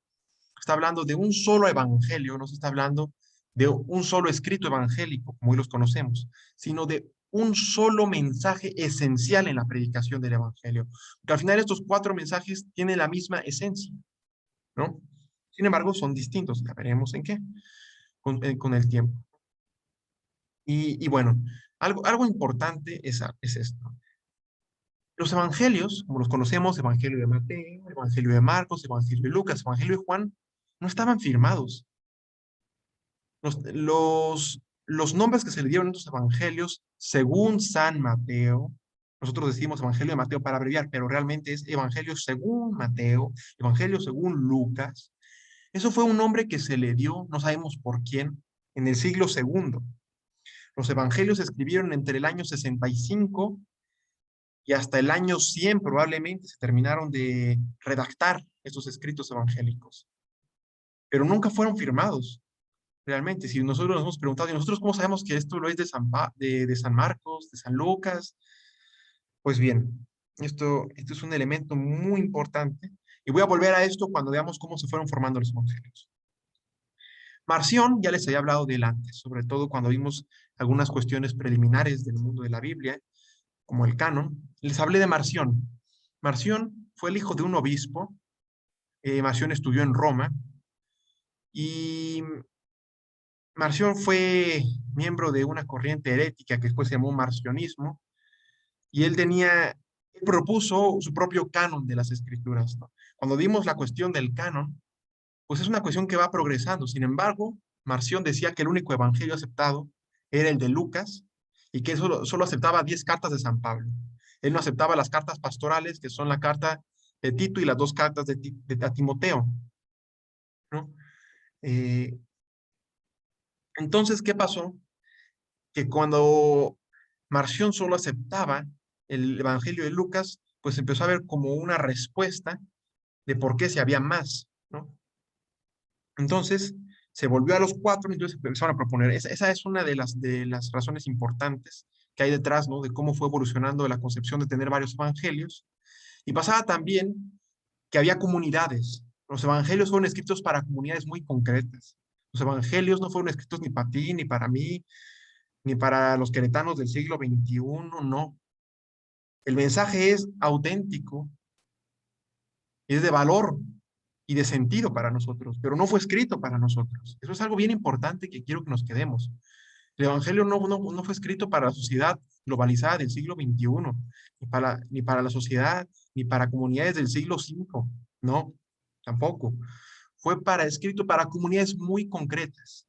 está hablando de un solo evangelio, no se está hablando de un solo escrito evangélico, como hoy los conocemos, sino de un solo mensaje esencial en la predicación del evangelio. Porque al final estos 4 mensajes tienen la misma esencia, ¿no? Sin embargo, son distintos, ya veremos en qué, con el tiempo. Y bueno, algo importante es esto. Los evangelios, como los conocemos, Evangelio de Mateo, Evangelio de Marcos, Evangelio de Lucas, Evangelio de Juan, no estaban firmados. Los nombres que se le dieron a estos evangelios, según San Mateo, nosotros decimos Evangelio de Mateo para abreviar, pero realmente es Evangelio según Mateo, Evangelio según Lucas. Eso fue un nombre que se le dio, no sabemos por quién, en el siglo II. Los evangelios se escribieron entre el año 65 y hasta el año 100 probablemente se terminaron de redactar estos escritos evangélicos. Pero nunca fueron firmados, realmente. Si nosotros nos hemos preguntado, ¿y nosotros cómo sabemos que esto lo es de San Marcos, de San Lucas? Pues bien, esto es un elemento muy importante. Y voy a volver a esto cuando veamos cómo se fueron formando los evangelios. Marción, ya les había hablado de él antes, sobre todo cuando vimos algunas cuestiones preliminares del mundo de la Biblia, como el canon. Les hablé de Marción. Marción fue el hijo de un obispo. Marción estudió en Roma. Y Marción fue miembro de una corriente herética que después se llamó marcionismo. Y él propuso su propio canon de las escrituras, ¿no? Cuando vimos la cuestión del canon, pues es una cuestión que va progresando. Sin embargo, Marción decía que el único evangelio aceptado era el de Lucas y que solo aceptaba 10 cartas de San Pablo. Él no aceptaba las cartas pastorales, que son la carta de Tito y las 2 cartas de Timoteo, ¿no? Entonces, ¿qué pasó? Que cuando Marción solo aceptaba el evangelio de Lucas, pues empezó a ver como una respuesta de por qué si había más, ¿no? Entonces, se volvió a los 4 y entonces empezaron a proponer. Esa es una de las razones importantes que hay detrás, ¿no? De cómo fue evolucionando la concepción de tener varios evangelios. Y pasaba también que había comunidades. Los evangelios fueron escritos para comunidades muy concretas. Los evangelios no fueron escritos ni para ti, ni para mí, ni para los queretanos del siglo XXI, no. El mensaje es auténtico, es de valor y de sentido para nosotros, pero no fue escrito para nosotros. Eso es algo bien importante que quiero que nos quedemos. El Evangelio no fue escrito para la sociedad globalizada del siglo XXI, ni para la sociedad, ni para comunidades del siglo V. No, tampoco. Fue escrito para comunidades muy concretas.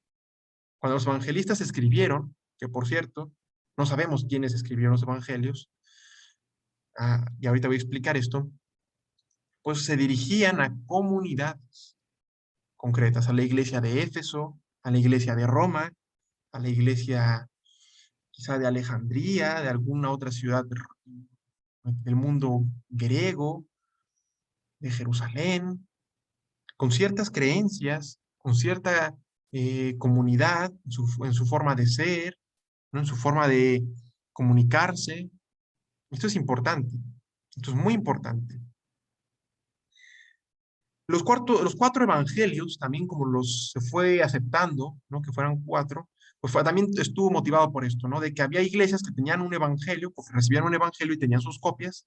Cuando los evangelistas escribieron, que por cierto, no sabemos quiénes escribieron los evangelios, y ahorita voy a explicar esto, pues se dirigían a comunidades concretas, a la iglesia de Éfeso, a la iglesia de Roma, a la iglesia quizá de Alejandría, de alguna otra ciudad del mundo griego, de Jerusalén, con ciertas creencias, con cierta comunidad en su forma de ser, ¿no? En su forma de comunicarse. Esto es importante, esto es muy importante. Los 4 evangelios, también como se fue aceptando, ¿no? Que fueran 4, pues también estuvo motivado por esto, ¿no? De que había iglesias que tenían un evangelio, porque recibían un evangelio y tenían sus copias,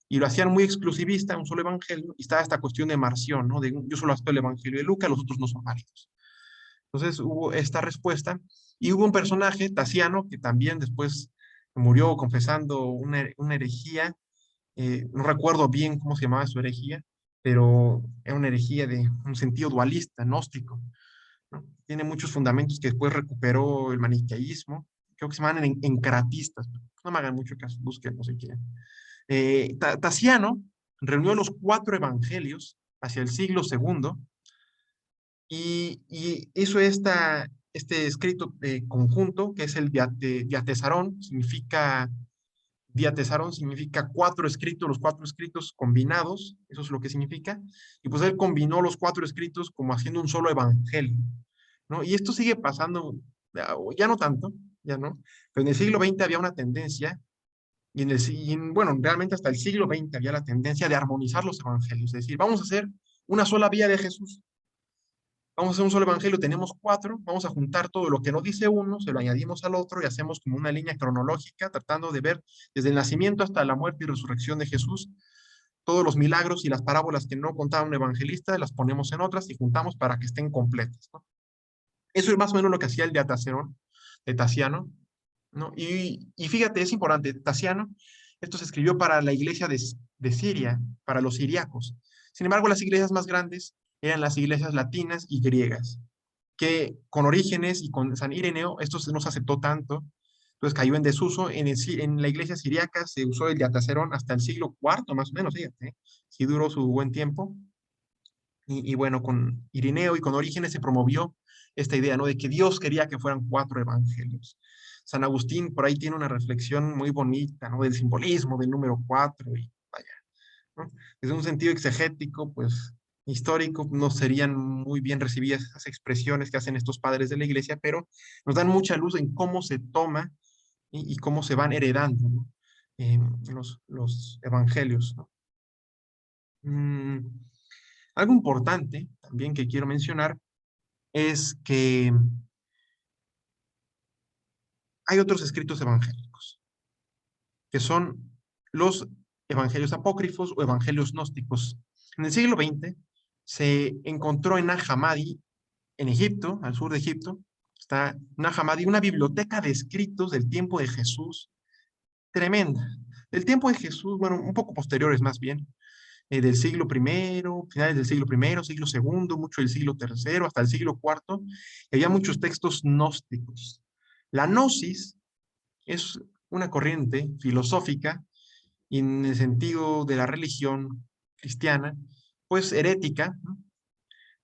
y lo hacían muy exclusivista, un solo evangelio, y estaba esta cuestión de Marción, ¿no? De yo solo acepto el evangelio de Lucas, los otros no son válidos. Entonces hubo esta respuesta, y hubo un personaje, Tasiano, que también después murió confesando una herejía, no recuerdo bien cómo se llamaba su herejía, pero era una herejía de un sentido dualista, gnóstico, ¿no? Tiene muchos fundamentos que después recuperó el maniqueísmo, creo que se llaman encratistas, no me hagan mucho caso, busquen, no sé quién. Tasiano reunió los 4 evangelios, hacia el siglo II, y hizo este escrito conjunto, que es el Diatesarón, significa 4 escritos, los 4 escritos combinados, eso es lo que significa, y pues él combinó los 4 escritos como haciendo un solo evangelio, ¿no? Y esto sigue pasando, ya no tanto, ya no, pero en el siglo XX había una tendencia, bueno, realmente hasta el siglo XX había la tendencia de armonizar los evangelios, es decir, vamos a hacer una sola vía de Jesús, vamos a hacer un solo evangelio, tenemos 4, vamos a juntar todo lo que nos dice uno, se lo añadimos al otro y hacemos como una línea cronológica, tratando de ver desde el nacimiento hasta la muerte y resurrección de Jesús, todos los milagros y las parábolas que no contaba un evangelista, las ponemos en otras y juntamos para que estén completas, ¿no? Eso es más o menos lo que hacía el de Tasiano, ¿no? Y fíjate, es importante, Tasiano, esto se escribió para la iglesia de Siria, para los siriacos. Sin embargo, las iglesias más grandes eran las iglesias latinas y griegas, que con Orígenes y con San Ireneo, esto no se aceptó tanto, entonces cayó en desuso. En la iglesia siriaca se usó el diatacerón hasta el siglo IV, más o menos, fíjate, sí duró su buen tiempo. Y bueno, con Ireneo y con Orígenes se promovió esta idea, ¿no? De que Dios quería que fueran 4 evangelios. San Agustín por ahí tiene una reflexión muy bonita, ¿no? Del simbolismo del número 4 y vaya, ¿no? Desde un sentido exegético, pues histórico, no serían muy bien recibidas esas expresiones que hacen estos padres de la iglesia, pero nos dan mucha luz en cómo se toma y cómo se van heredando, ¿no? Los evangelios, ¿no? Algo importante también que quiero mencionar es que hay otros escritos evangélicos, que son los evangelios apócrifos o evangelios gnósticos. En el siglo XX se encontró en Nag Hammadi, en Egipto, al sur de Egipto, está Nag Hammadi, una biblioteca de escritos del tiempo de Jesús, tremenda. Del tiempo de Jesús, bueno, un poco posteriores más bien, del siglo I, finales del siglo I, siglo II, mucho del siglo III, hasta el siglo IV, y había muchos textos gnósticos. La gnosis es una corriente filosófica y en el sentido de la religión cristiana, pues herética, ¿no?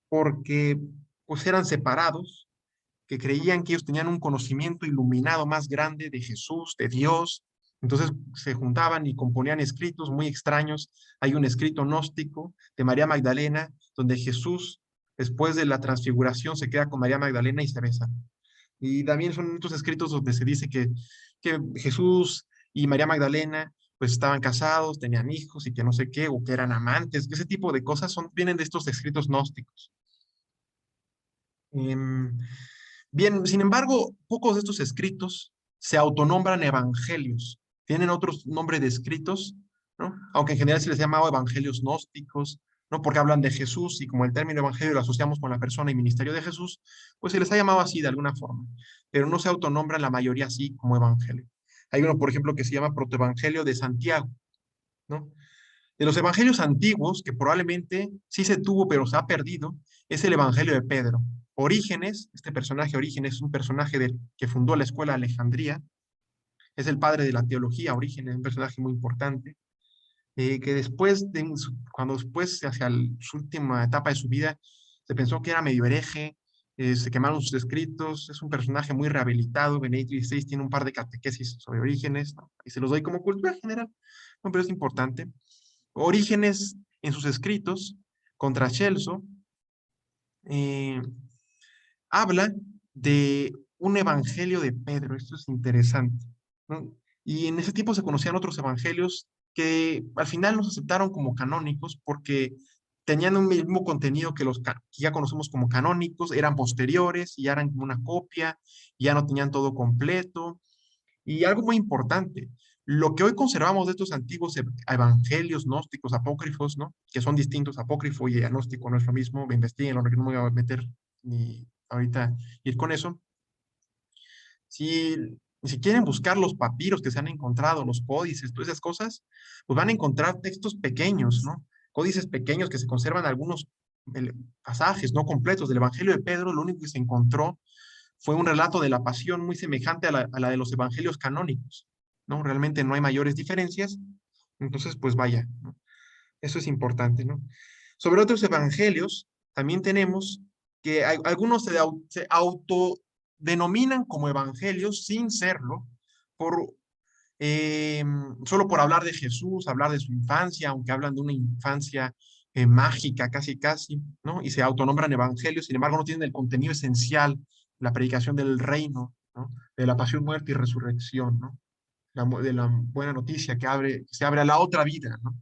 Porque pues eran separados, que creían que ellos tenían un conocimiento iluminado más grande de Jesús, de Dios. Entonces se juntaban y componían escritos muy extraños. Hay un escrito gnóstico de María Magdalena, donde Jesús, después de la transfiguración, se queda con María Magdalena y se besan. Y también son estos escritos donde se dice que Jesús y María Magdalena pues estaban casados, tenían hijos y que no sé qué, o que eran amantes. Ese tipo de cosas vienen de estos escritos gnósticos. Bien, sin embargo, pocos de estos escritos se autonombran evangelios. Tienen otros nombres de escritos, ¿no? Aunque en general se les llama evangelios gnósticos, ¿no? Porque hablan de Jesús y como el término evangelio lo asociamos con la persona y ministerio de Jesús, pues se les ha llamado así de alguna forma, pero no se autonombran la mayoría así como evangelio. Hay uno, por ejemplo, que se llama protoevangelio de Santiago, ¿no? De los evangelios antiguos, que probablemente sí se tuvo, pero se ha perdido, es el evangelio de Pedro. Orígenes, este personaje Orígenes es un personaje que fundó la escuela de Alejandría, es el padre de la teología. Orígenes, un personaje muy importante, que después, cuando después, hacia su última etapa de su vida, se pensó que era medio hereje, se quemaron sus escritos, es un personaje muy rehabilitado. Benedicto XVI tiene un par de catequesis sobre Orígenes, ¿no? Y se los doy como cultura general, no, pero es importante. Orígenes, en sus escritos contra Celso, habla de un evangelio de Pedro. Esto es interesante, ¿no? Y en ese tiempo se conocían otros evangelios que al final no se aceptaron como canónicos porque tenían un mismo contenido que los que ya conocemos como canónicos, eran posteriores y eran como una copia, y ya no tenían todo completo. Y algo muy importante, lo que hoy conservamos de estos antiguos evangelios gnósticos, apócrifos, ¿no? Que son distintos, apócrifo y agnóstico no es lo mismo, me investiguen, no me voy a meter ni ahorita ir con eso. Si quieren buscar los papiros que se han encontrado, los códices, todas esas cosas, pues van a encontrar textos pequeños, ¿no? Códices pequeños que se conservan algunos pasajes no completos del Evangelio de Pedro. Lo único que se encontró fue un relato de la pasión muy semejante a la de los evangelios canónicos, ¿no? Realmente no hay mayores diferencias. Entonces, pues vaya, ¿no? Eso es importante, ¿no? Sobre otros evangelios, también tenemos que algunos se autodenominan como evangelios sin serlo, por, solo por hablar de Jesús, hablar de su infancia, aunque hablan de una infancia mágica casi casi, ¿no? Y se autonombran evangelios, sin embargo no tienen el contenido esencial, la predicación del reino, ¿no? De la pasión, muerte y resurrección, ¿no? De la buena noticia que se abre a la otra vida, ¿no?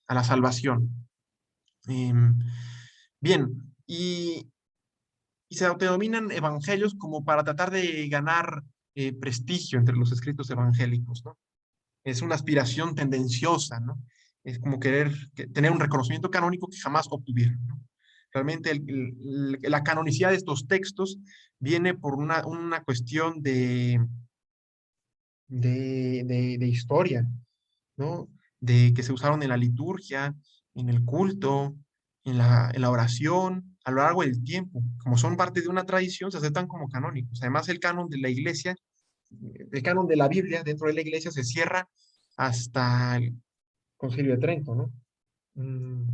A la salvación. Bien, y se autodenominan evangelios como para tratar de ganar prestigio entre los escritos evangélicos, ¿no? Es una aspiración tendenciosa, ¿no? Es como querer tener un reconocimiento canónico que jamás obtuvieron, ¿no? Realmente la canonicidad de estos textos viene por una cuestión de historia, ¿no? De que se usaron en la liturgia, en el culto, en la oración, a lo largo del tiempo. Como son parte de una tradición, se aceptan como canónicos. Además, el canon de la iglesia, el canon de la Biblia dentro de la iglesia se cierra hasta el Concilio de Trento, ¿no? Mm,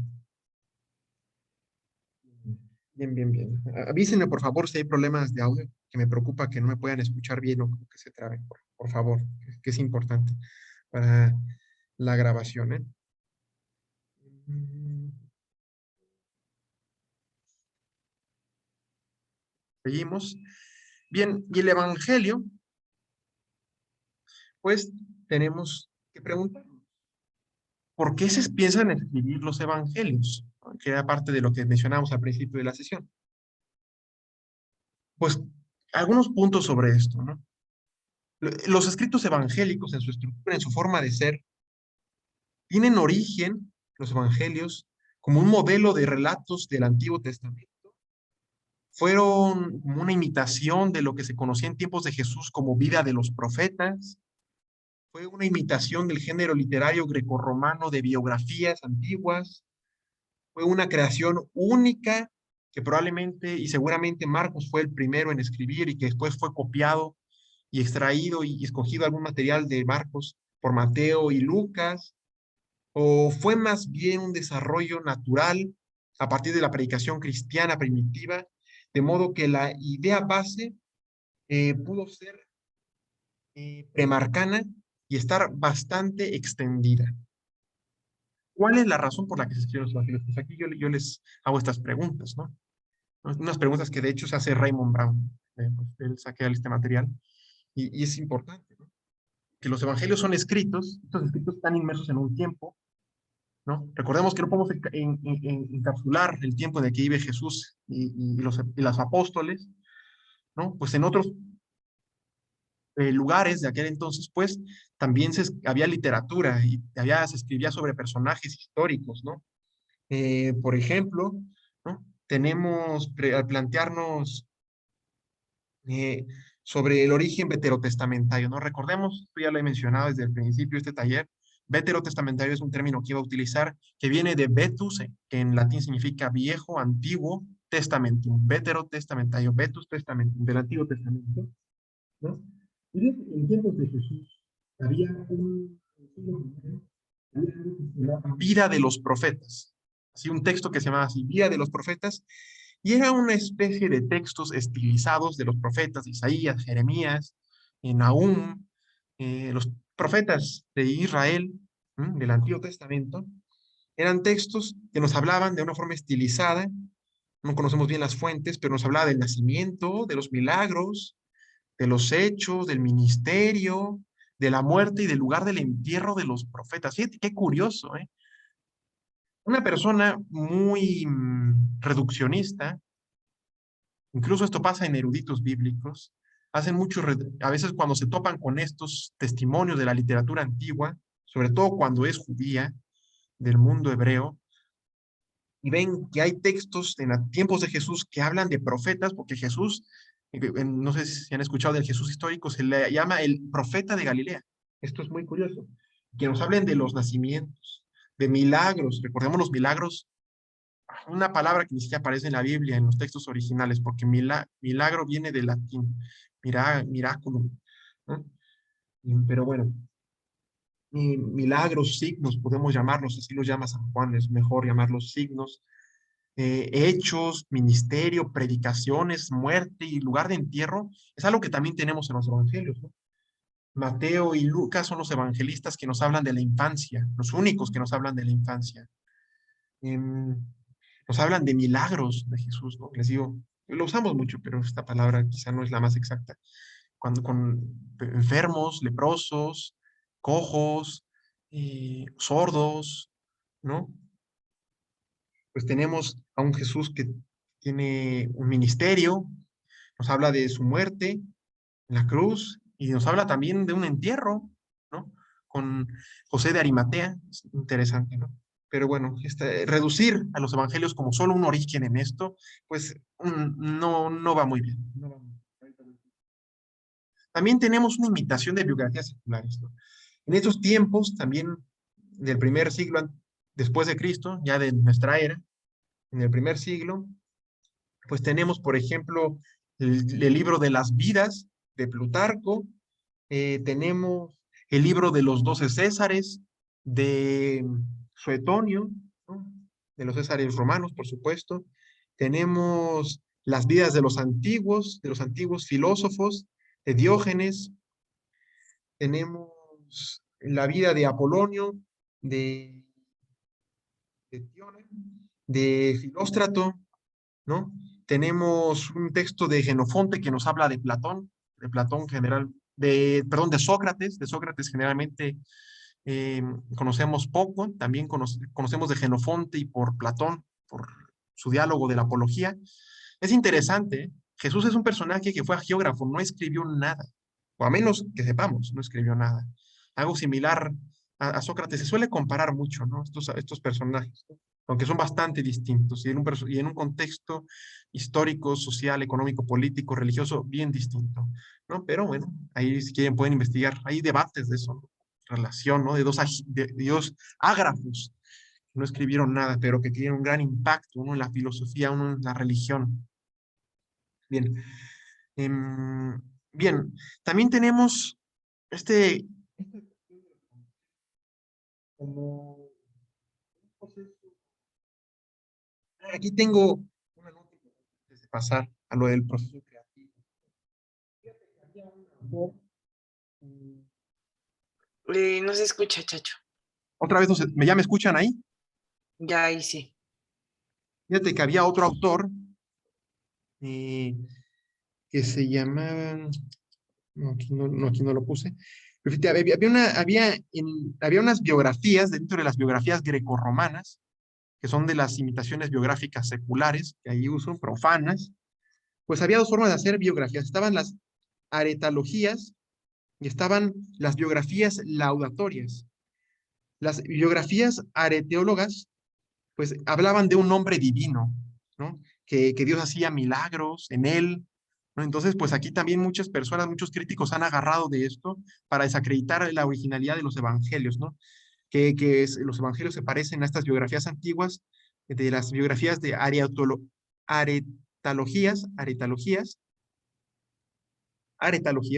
Bien, bien, bien. Avísenme, por favor, si hay problemas de audio, que me preocupa que no me puedan escuchar bien o que se traben, por favor, que es importante para la grabación, ¿eh? Mm, Seguimos. Bien, y el Evangelio, pues tenemos que preguntar, ¿por qué se piensan escribir los Evangelios? ¿No? Que era parte de lo que mencionamos al principio de la sesión. Pues algunos puntos sobre esto, ¿no? Los escritos evangélicos en su estructura, en su forma de ser, tienen origen, los evangelios, como un modelo de relatos del Antiguo Testamento. Fueron como una imitación de lo que se conocía en tiempos de Jesús como vida de los profetas. Fue una imitación del género literario grecorromano de biografías antiguas. Fue una creación única que probablemente y seguramente Marcos fue el primero en escribir y que después fue copiado y extraído y escogido algún material de Marcos por Mateo y Lucas, o fue más bien un desarrollo natural a partir de la predicación cristiana primitiva, de modo que la idea base pudo ser premarcana y estar bastante extendida. ¿Cuál es la razón por la que se escribieron los evangelios? Pues aquí yo les hago estas preguntas, ¿no? Unas preguntas que de hecho se hace Raymond Brown. Pues, él saquea este material y es importante, ¿no? Que los evangelios son escritos, estos escritos están inmersos en un tiempo, ¿no? Recordemos que no podemos encapsular el tiempo en el que vive Jesús y los apóstoles, ¿no? Pues en otros lugares de aquel entonces, pues también había literatura y se escribía sobre personajes históricos, ¿no? Por ejemplo, ¿no? Tenemos al plantearnos eh, sobre el origen veterotestamentario, ¿no? Recordemos, esto ya lo he mencionado desde el principio de este taller, veterotestamentario es un término que iba a utilizar, que viene de vetus, que en latín significa viejo, antiguo, testamentum, veterotestamentario, vetus testamentum, del Antiguo Testamento, ¿no? Y en tiempos de Jesús había la vida de los profetas, así un texto que se llamaba así, Vida de los Profetas, y era una especie de textos estilizados de los profetas, Isaías, Jeremías, Nahum, los profetas de Israel, del Antiguo Testamento, eran textos que nos hablaban de una forma estilizada, no conocemos bien las fuentes, pero nos hablaba del nacimiento, de los milagros, de los hechos, del ministerio, de la muerte y del lugar del entierro de los profetas. Fíjate qué curioso, ¿eh? Una persona muy reduccionista, incluso esto pasa en eruditos bíblicos, hacen mucho, a veces cuando se topan con estos testimonios de la literatura antigua, sobre todo cuando es judía, del mundo hebreo, y ven que hay textos en tiempos de Jesús que hablan de profetas, porque Jesús, no sé si han escuchado del Jesús histórico, se le llama el profeta de Galilea. Esto es muy curioso. Que nos hablen de los nacimientos, de milagros. Recordemos los milagros, una palabra que ni siquiera aparece en la Biblia, en los textos originales, porque milagro viene del latín, miraculum, ¿no? Pero bueno, milagros, signos, podemos llamarlos, así los llama San Juan, es mejor llamarlos signos, hechos, ministerio, predicaciones, muerte y lugar de entierro, es algo que también tenemos en los evangelios, ¿no? Mateo y Lucas son los evangelistas que nos hablan de la infancia, los únicos que nos hablan de la infancia. Nos hablan de milagros de Jesús, ¿no? Les digo, lo usamos mucho, pero esta palabra quizá no es la más exacta. Cuando con enfermos, leprosos, cojos, sordos, ¿no? Pues tenemos a un Jesús que tiene un ministerio, nos habla de su muerte en la cruz y nos habla también de un entierro, ¿no? Con José de Arimatea, es interesante, ¿no? Pero bueno, reducir a los evangelios como solo un origen en esto, pues no va muy bien. No va muy bien. También tenemos una imitación de biografías seculares, ¿no? En estos tiempos, también del primer siglo después de Cristo, ya de nuestra era, en el primer siglo, pues tenemos, por ejemplo, el libro de las vidas de Plutarco, tenemos el libro de los 12 Césares de Suetonio, ¿no? De los Césares romanos, por supuesto. Tenemos las vidas de los antiguos filósofos, de Diógenes. Tenemos la vida de Apolonio, de Tione, de Filóstrato, ¿no? Tenemos un texto de Genofonte que nos habla de Platón general, perdón, de Sócrates generalmente conocemos poco, también conocemos de Genofonte y por Platón, por su diálogo de la apología. Es interesante, ¿eh? Jesús es un personaje que fue agiógrafo, no escribió nada, o a menos que sepamos, no escribió nada. Algo similar a Sócrates, se suele comparar mucho, ¿no? Estos personajes, ¿no? Aunque son bastante distintos y en un contexto histórico, social, económico, político, religioso, bien distinto, ¿no? Pero bueno, ahí si quieren pueden investigar, hay debates de eso, ¿no? Relación, ¿no? De dos ágrafos que no escribieron nada, pero que tienen un gran impacto, uno en la filosofía, uno en la religión. Bien. Bien, también tenemos este como aquí tengo una nota antes de pasar a lo del proceso creativo. No se escucha, Chacho. Otra vez, ¿ya me escuchan ahí? Ya ahí sí. Fíjate que había otro autor que se llamaba, no, aquí no lo puse, pero fíjate, había unas biografías dentro de las biografías grecorromanas, que son de las imitaciones biográficas seculares, que ahí uso, profanas, pues había dos formas de hacer biografías. Estaban las aretalogías y estaban las biografías laudatorias. Las biografías areteólogas, pues hablaban de un hombre divino, ¿no? Que Dios hacía milagros en él, ¿no? Entonces, pues aquí también muchas personas, muchos críticos han agarrado de esto para desacreditar la originalidad de los evangelios, ¿no? Los evangelios se parecen a estas biografías antiguas, de las biografías de aretalogías,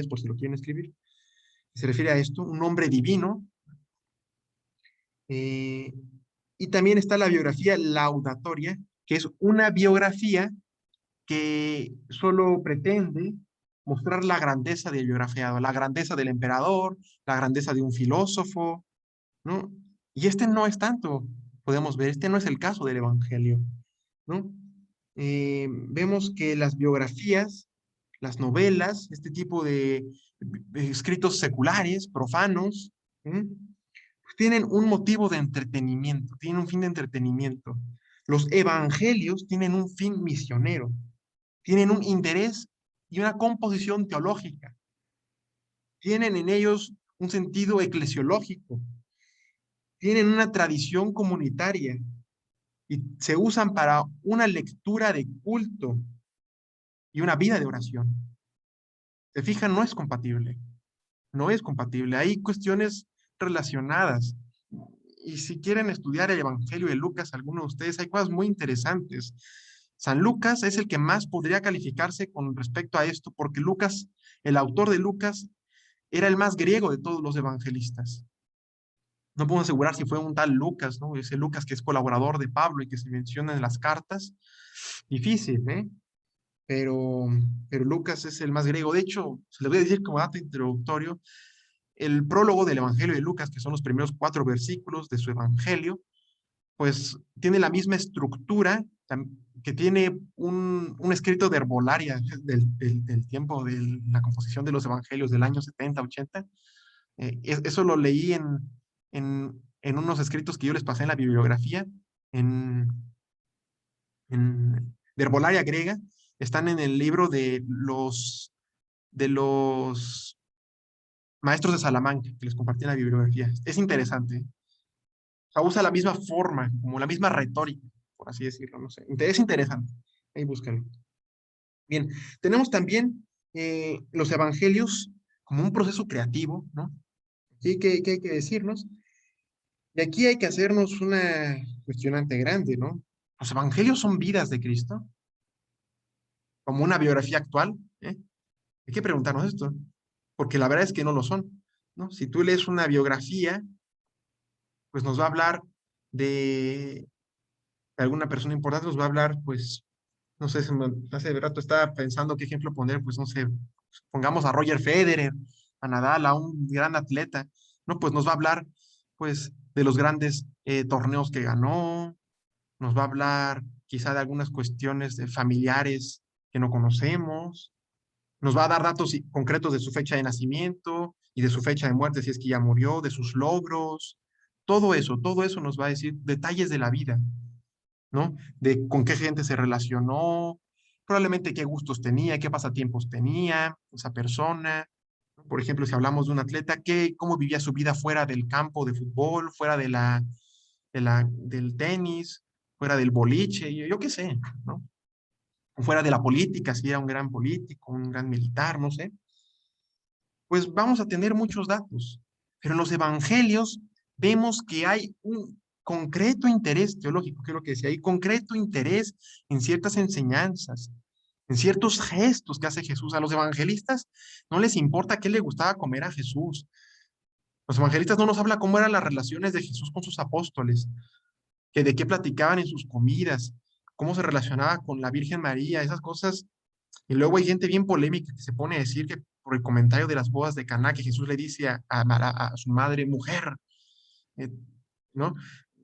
por si lo quieren escribir. Se refiere a esto, un hombre divino. Y también está la biografía laudatoria, que es una biografía que solo pretende mostrar la grandeza del biografiado, la grandeza del emperador, la grandeza de un filósofo, ¿no? Y este no es tanto, podemos ver, este no es el caso del Evangelio, ¿no? Vemos que las biografías, las novelas, este tipo de escritos seculares, profanos, pues tienen un motivo de entretenimiento, tienen un fin de entretenimiento. Los evangelios tienen un fin misionero, tienen un interés y una composición teológica, tienen en ellos un sentido eclesiológico, tienen una tradición comunitaria y se usan para una lectura de culto y una vida de oración. ¿Se fijan? No es compatible. No es compatible. Hay cuestiones relacionadas. Y si quieren estudiar el Evangelio de Lucas, algunos de ustedes, hay cosas muy interesantes. San Lucas es el que más podría calificarse con respecto a esto, porque Lucas, el autor de Lucas, era el más griego de todos los evangelistas. No podemos asegurar si fue un tal Lucas, ¿no? Ese Lucas que es colaborador de Pablo y que se menciona en las cartas. Difícil, ¿eh? Pero, pero Lucas es el más griego. De hecho, se le voy a decir como dato introductorio, el prólogo del Evangelio de Lucas, que son los primeros 4 versículos de su Evangelio, pues tiene la misma estructura que tiene un escrito de herbolaria del tiempo de la composición de los Evangelios del año 70, 80. Eso lo leí en unos escritos que yo les pasé en la bibliografía, en, de herbolaria griega. Están en el libro de los maestros de Salamanca, que les compartí en la bibliografía. Es interesante. O sea, usa la misma forma, como la misma retórica, por así decirlo, no sé. Es interesante. Ahí búscalo. Bien, tenemos también los evangelios como un proceso creativo, ¿no? Sí, que hay que decirnos. Y aquí hay que hacernos una cuestionante grande, ¿no? ¿Los evangelios son vidas de Cristo? Como una biografía actual, ¿eh? Hay que preguntarnos esto, porque la verdad es que no lo son, ¿no? Si tú lees una biografía, pues nos va a hablar de alguna persona importante, nos va a hablar, pues, no sé, hace rato estaba pensando qué ejemplo poner, pues, no sé, pongamos a Roger Federer, a Nadal, a un gran atleta, ¿no? Pues nos va a hablar, pues, de los grandes torneos que ganó, nos va a hablar quizá de algunas cuestiones familiares que no conocemos, nos va a dar datos concretos de su fecha de nacimiento y de su fecha de muerte, si es que ya murió, de sus logros, todo eso nos va a decir detalles de la vida, ¿no? De con qué gente se relacionó, probablemente qué gustos tenía, qué pasatiempos tenía esa persona. Por ejemplo, si hablamos de un atleta, cómo vivía su vida fuera del campo de fútbol, fuera del tenis, fuera del boliche, yo qué sé, ¿no? Fuera de la política, si era un gran político, un gran militar, no sé. Pues vamos a tener muchos datos. Pero en los evangelios vemos que hay un concreto interés teológico, que es lo que decía, hay concreto interés en ciertas enseñanzas, en ciertos gestos que hace Jesús. A los evangelistas no les importa qué le gustaba comer a Jesús. Los evangelistas no nos habla cómo eran las relaciones de Jesús con sus apóstoles, que de qué platicaban en sus comidas, cómo se relacionaba con la Virgen María, esas cosas. Y luego hay gente bien polémica que se pone a decir que por el comentario de las bodas de Caná, que Jesús le dice a su madre, mujer, eh, ¿no?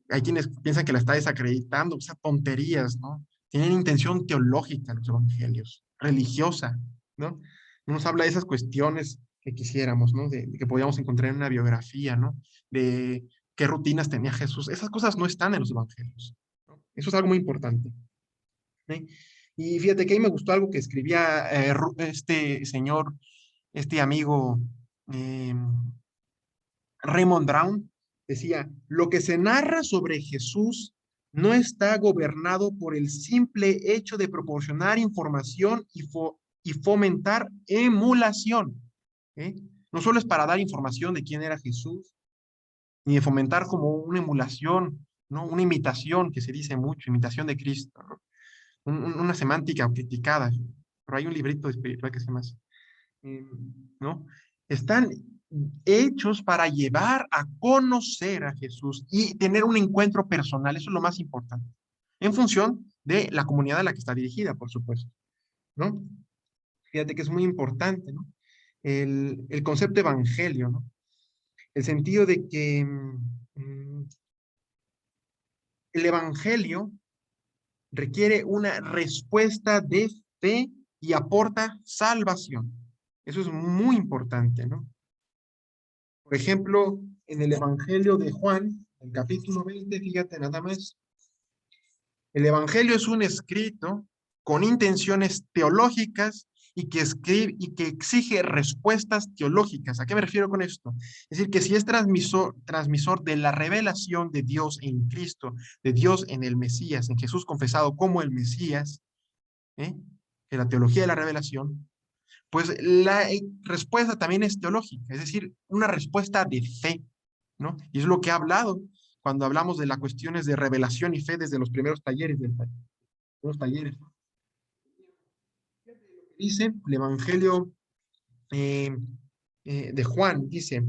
Hay quienes piensan que la está desacreditando, o sea, tonterías, ¿no? Tienen intención teológica los evangelios, religiosa, ¿no? No nos habla de esas cuestiones que quisiéramos, ¿no? De que podíamos encontrar en una biografía, ¿no? De qué rutinas tenía Jesús. Esas cosas no están en los evangelios, ¿no? Eso es algo muy importante. ¿Sí? Y fíjate que ahí me gustó algo que escribía este señor, este amigo Raymond Brown. Decía, lo que se narra sobre Jesús no está gobernado por el simple hecho de proporcionar información y fomentar emulación. ¿Eh? No solo es para dar información de quién era Jesús, ni de fomentar como una emulación, ¿no? Una imitación, que se dice mucho, imitación de Cristo, ¿no? Una semántica criticada, pero hay un librito espiritual que se llama así, ¿no? Están hechos para llevar a conocer a Jesús y tener un encuentro personal, eso es lo más importante, en función de la comunidad a la que está dirigida, por supuesto, ¿no? Fíjate que es muy importante, ¿no? El concepto evangelio, ¿no? El sentido de que el evangelio requiere una respuesta de fe y aporta salvación. Eso es muy importante, ¿no? Por ejemplo, en el Evangelio de Juan, el capítulo 20, fíjate nada más, el Evangelio es un escrito con intenciones teológicas y que escribe y que exige respuestas teológicas. ¿A qué me refiero con esto? Es decir, que si es transmisor de la revelación de Dios en Cristo, de Dios en el Mesías, en Jesús confesado como el Mesías, ¿eh? Que la teología de la revelación, pues la respuesta también es teológica, es decir, una respuesta de fe, ¿no? Y es lo que ha hablado cuando hablamos de las cuestiones de revelación y fe desde los primeros talleres, los talleres. Dice el Evangelio de Juan, dice,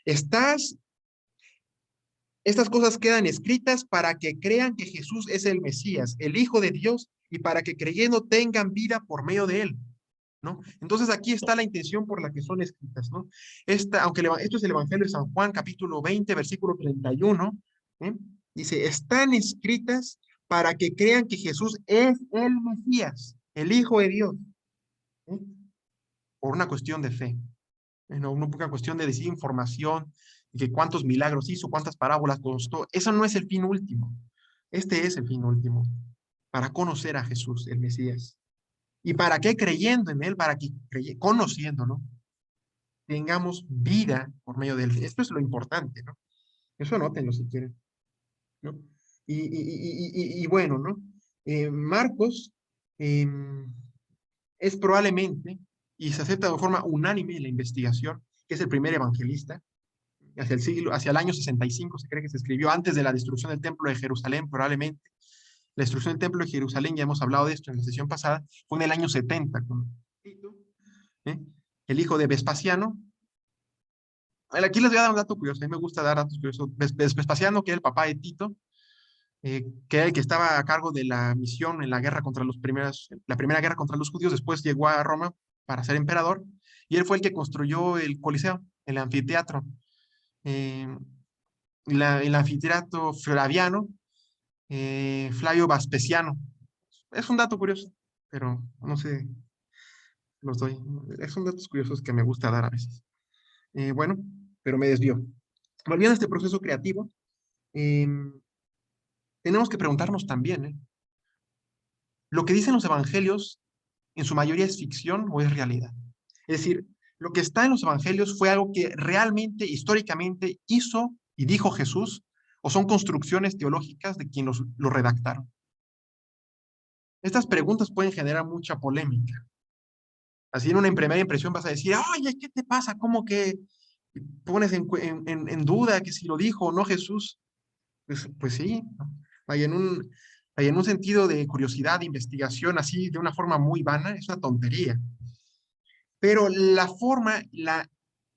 estás Estas cosas quedan escritas para que crean que Jesús es el Mesías, el Hijo de Dios, y para que creyendo tengan vida por medio de él, ¿no? Entonces aquí está la intención por la que son escritas, ¿no? Esto es el Evangelio de San Juan, capítulo 20, versículo 31, ¿eh? Dice, están escritas para que crean que Jesús es el Mesías, el Hijo de Dios, ¿eh? Por una cuestión de fe, no una cuestión de decir información, que cuántos milagros hizo, cuántas parábolas costó. Eso no es el fin último. Este es el fin último, para conocer a Jesús, el Mesías. ¿Y para qué? Creyendo en él, para que conociéndolo, tengamos vida por medio de él. Esto es lo importante, ¿no? Eso anótenlo si quieren, ¿no? Y bueno, ¿no? Marcos es probablemente, y se acepta de forma unánime en la investigación, que es el primer evangelista, hacia el año 65 se cree que se escribió, antes de la destrucción del templo de Jerusalén, probablemente. La destrucción del templo de Jerusalén, ya hemos hablado de esto en la sesión pasada, fue en el año 70, con Tito, el hijo de Vespasiano. Aquí les voy a dar un dato curioso, a mí me gusta dar datos curiosos. Vespasiano, que era el papá de Tito, que era el que estaba a cargo de la misión en la guerra contra la primera guerra contra los judíos, después llegó a Roma para ser emperador, y él fue el que construyó el Coliseo, el anfiteatro. El anfiteatro Flaviano, Flavio Vespasiano. Es un dato curioso, pero no sé, los doy. Son datos curiosos que me gusta dar a veces. Bueno, pero me desvió. Volviendo a este proceso creativo, tenemos que preguntarnos también, ¿lo que dicen los evangelios en su mayoría es ficción o es realidad? Es decir, lo que está en los evangelios fue algo que realmente, históricamente, hizo y dijo Jesús, o son construcciones teológicas de quienes lo redactaron. Estas preguntas pueden generar mucha polémica. Así en una primera impresión vas a decir, oye, ¿qué te pasa? ¿Cómo que pones en duda que si lo dijo o no Jesús? Pues sí, hay en un sentido de curiosidad, de investigación, así de una forma muy vana, es una tontería. Pero la forma,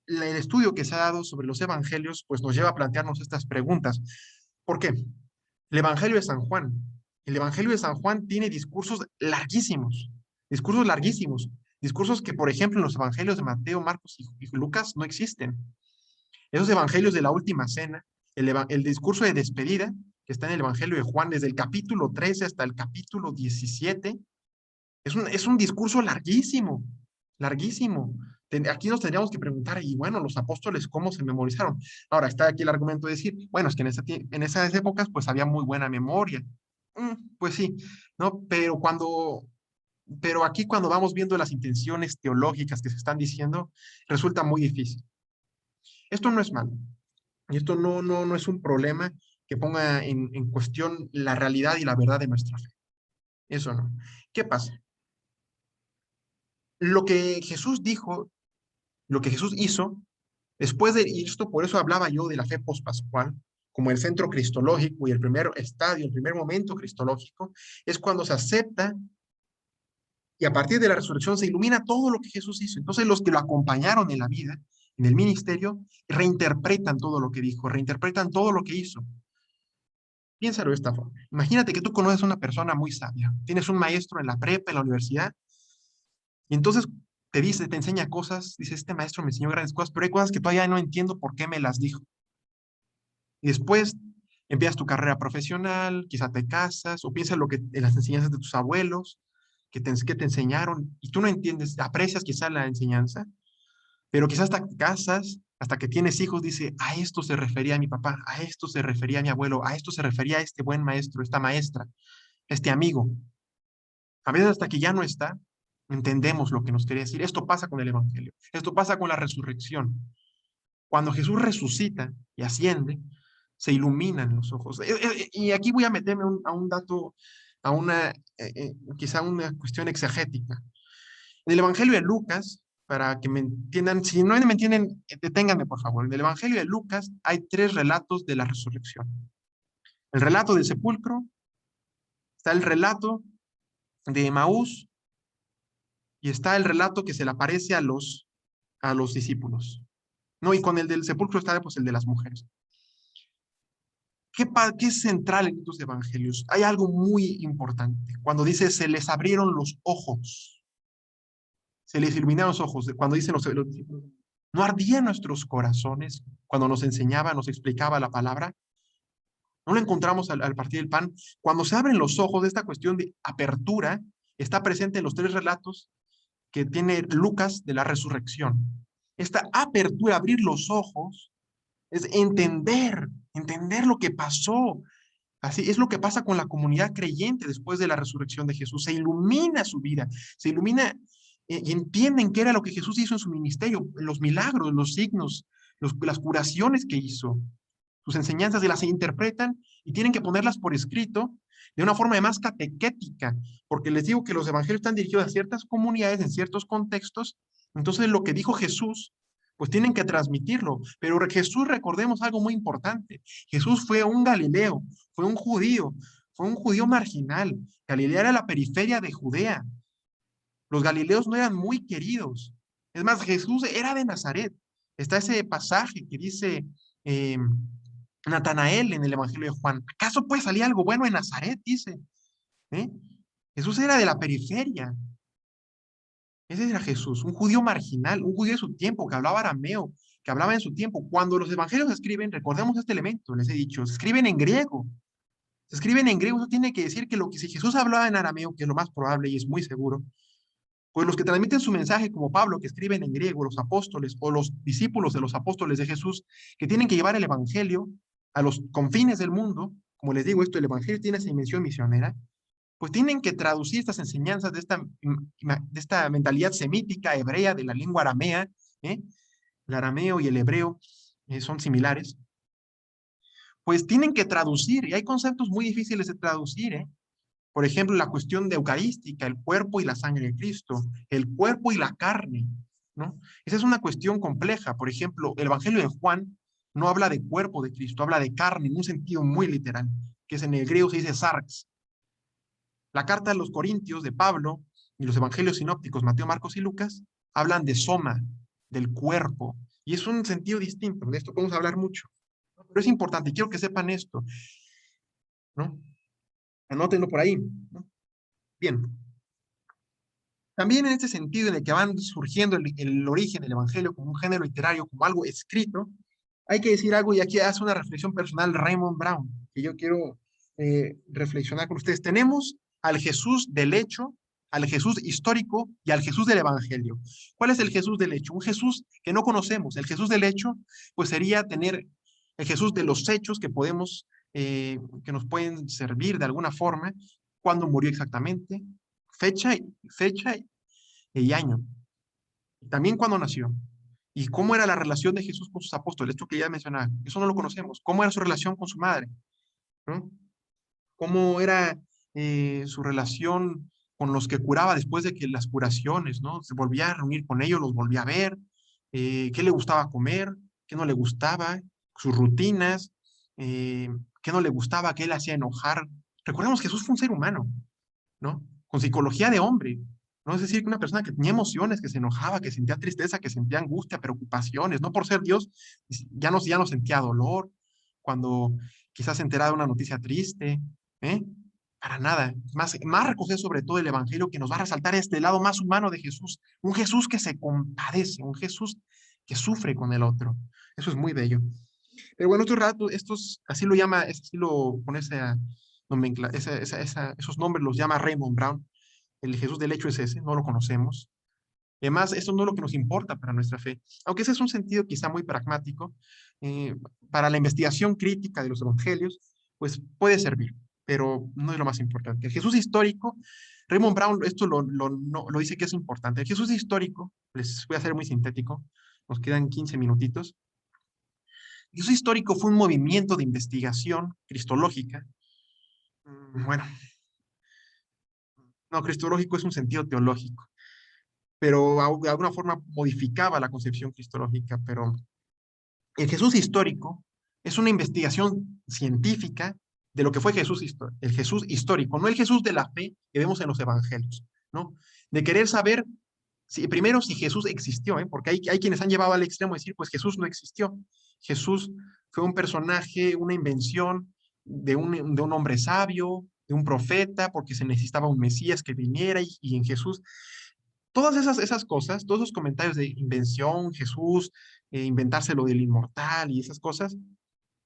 el estudio que se ha dado sobre los evangelios, pues nos lleva a plantearnos estas preguntas. ¿Por qué? El Evangelio de San Juan. El Evangelio de San Juan tiene discursos larguísimos, discursos que, por ejemplo, en los Evangelios de Mateo, Marcos y Lucas no existen. Esos Evangelios de la Última Cena, el discurso de despedida, que está en el Evangelio de Juan, desde el capítulo 13 hasta el capítulo 17, es un discurso larguísimo, larguísimo. Aquí nos tendríamos que preguntar, y bueno, los apóstoles, ¿cómo se memorizaron? Ahora, está aquí el argumento de decir, bueno, es que en esas épocas, pues había muy buena memoria. Pues sí, ¿no? Pero aquí cuando vamos viendo las intenciones teológicas que se están diciendo, resulta muy difícil. Esto no es malo. Y esto no es un problema que ponga en cuestión la realidad y la verdad de nuestra fe. Eso no. ¿Qué pasa? Lo que Jesús dijo, lo que Jesús hizo, después de esto, por eso hablaba yo de la fe pospascual, como el centro cristológico y el primer estadio, el primer momento cristológico, es cuando se acepta y a partir de la resurrección se ilumina todo lo que Jesús hizo. Entonces los que lo acompañaron en la vida, en el ministerio, reinterpretan todo lo que dijo, reinterpretan todo lo que hizo. Piénsalo de esta forma. Imagínate que tú conoces a una persona muy sabia, tienes un maestro en la prepa, en la universidad, y entonces te enseña cosas, dice, este maestro me enseñó grandes cosas, pero hay cosas que todavía no entiendo por qué me las dijo. Y después empiezas tu carrera profesional, quizá te casas, o piensas en las enseñanzas de tus abuelos, que te enseñaron, y tú no entiendes, aprecias quizá la enseñanza, pero quizás hasta que casas, hasta que tienes hijos, dice, a esto se refería mi papá, a esto se refería mi abuelo, a esto se refería este buen maestro, esta maestra, este amigo. A veces hasta que ya no está, entendemos lo que nos quería decir. Esto pasa con el Evangelio, esto pasa con la resurrección. Cuando Jesús resucita y asciende, se iluminan los ojos. Y aquí voy a meterme a un dato, quizá una cuestión exegética. En el Evangelio de Lucas, para que me entiendan, si no me entienden, deténganme por favor. En el Evangelio de Lucas hay 3 relatos de la resurrección. El relato del sepulcro, está el relato de Emaús y está el relato que se le aparece a los discípulos. No, y con el del sepulcro está pues el de las mujeres. ¿Qué es central en estos evangelios? Hay algo muy importante. Cuando dice, se les abrieron los ojos. Se les iluminaron los ojos. Cuando dicen los discípulos, ¿no ardían nuestros corazones cuando nos enseñaba, nos explicaba la palabra? No lo encontramos al partir del pan. Cuando se abren los ojos, esta cuestión de apertura está presente en los 3 relatos que tiene Lucas de la resurrección. Esta apertura, abrir los ojos, es entender lo que pasó. Así es lo que pasa con la comunidad creyente después de la resurrección de Jesús. Se ilumina su vida, se ilumina y entienden qué era lo que Jesús hizo en su ministerio, los milagros, los signos, las curaciones que hizo. Sus enseñanzas se las interpretan y tienen que ponerlas por escrito de una forma más catequética, porque les digo que los evangelios están dirigidos a ciertas comunidades en ciertos contextos. Entonces lo que dijo Jesús, pues tienen que transmitirlo. Pero Jesús, recordemos algo muy importante. Jesús fue un galileo, fue un judío marginal. Galilea era la periferia de Judea. Los galileos no eran muy queridos. Es más, Jesús era de Nazaret. Está ese pasaje que dice Natanael en el Evangelio de Juan. ¿Acaso puede salir algo bueno en Nazaret? Dice. Jesús era de la periferia. Ese era Jesús, un judío marginal, un judío de su tiempo, que hablaba arameo, que hablaba en su tiempo. Cuando los evangelios se escriben, recordemos este elemento, les he dicho, se escriben en griego. Se escriben en griego, eso tiene que decir que si Jesús hablaba en arameo, que es lo más probable y es muy seguro, pues los que transmiten su mensaje, como Pablo, que escriben en griego, los apóstoles o los discípulos de los apóstoles de Jesús, que tienen que llevar el evangelio a los confines del mundo, como les digo, el evangelio tiene esa dimensión misionera, pues tienen que traducir estas enseñanzas de esta mentalidad semítica, hebrea, de la lengua aramea. El arameo y el hebreo son similares. Pues tienen que traducir, y hay conceptos muy difíciles de traducir. Por ejemplo, la cuestión de eucarística, el cuerpo y la sangre de Cristo, el cuerpo y la carne, ¿no? Esa es una cuestión compleja. Por ejemplo, el Evangelio de Juan no habla de cuerpo de Cristo, habla de carne en un sentido muy literal, que es en el griego se dice sarx. La carta a los Corintios de Pablo y los evangelios sinópticos, Mateo, Marcos y Lucas, hablan de soma, del cuerpo, y es un sentido distinto. De esto podemos hablar mucho, pero es importante, quiero que sepan esto, ¿no? Anótenlo por ahí, ¿no? Bien. También en este sentido en el que van surgiendo el origen del evangelio como un género literario, como algo escrito, hay que decir algo, y aquí hace una reflexión personal Raymond Brown, que yo quiero reflexionar con ustedes. Tenemos al Jesús del hecho, al Jesús histórico y al Jesús del evangelio. ¿Cuál es el Jesús del hecho? Un Jesús que no conocemos. El Jesús del hecho, pues sería tener el Jesús de los hechos que podemos, que nos pueden servir de alguna forma, cuándo murió exactamente, fecha y año. También cuándo nació. Y cómo era la relación de Jesús con sus apóstoles, esto que ya mencionaba, eso no lo conocemos. ¿Cómo era su relación con su madre? ¿No? ¿Cómo era su relación con los que curaba después de que las curaciones, ¿no? Se volvía a reunir con ellos, los volvía a ver, qué le gustaba comer, qué no le gustaba, sus rutinas, qué no le gustaba, qué le hacía enojar. Recordemos que Jesús fue un ser humano, ¿no? Con psicología de hombre. No es decir, que una persona que tenía emociones, que se enojaba, que sentía tristeza, que sentía angustia, preocupaciones, no por ser Dios, ya no sentía dolor, cuando quizás se enteraba de una noticia triste, para nada. Más recoger sobre todo el evangelio que nos va a resaltar este lado más humano de Jesús, un Jesús que se compadece, un Jesús que sufre con el otro. Eso es muy bello. Pero bueno, así lo llama, así lo pone esos nombres los llama Raymond Brown. El Jesús del hecho es ese, no lo conocemos. Además, esto no es lo que nos importa para nuestra fe, aunque ese es un sentido quizá muy pragmático. Para la investigación crítica de los evangelios, pues puede servir, pero no es lo más importante. El Jesús histórico, Raymond Brown esto lo dice que es importante. El Jesús histórico, les voy a hacer muy sintético, nos quedan 15 minutitos. El Jesús histórico fue un movimiento de investigación cristológica. Bueno, no, cristológico es un sentido teológico, pero de alguna forma modificaba la concepción cristológica. Pero el Jesús histórico es una investigación científica de lo que fue el Jesús histórico, no el Jesús de la fe que vemos en los evangelios, ¿no? De querer saber, primero, si Jesús existió, porque hay quienes han llevado al extremo de decir, pues Jesús no existió. Jesús fue un personaje, una invención, de un hombre sabio, de un profeta, porque se necesitaba un Mesías que viniera y en Jesús. Todas esas cosas, todos esos comentarios de invención, Jesús, inventarse lo del inmortal y esas cosas,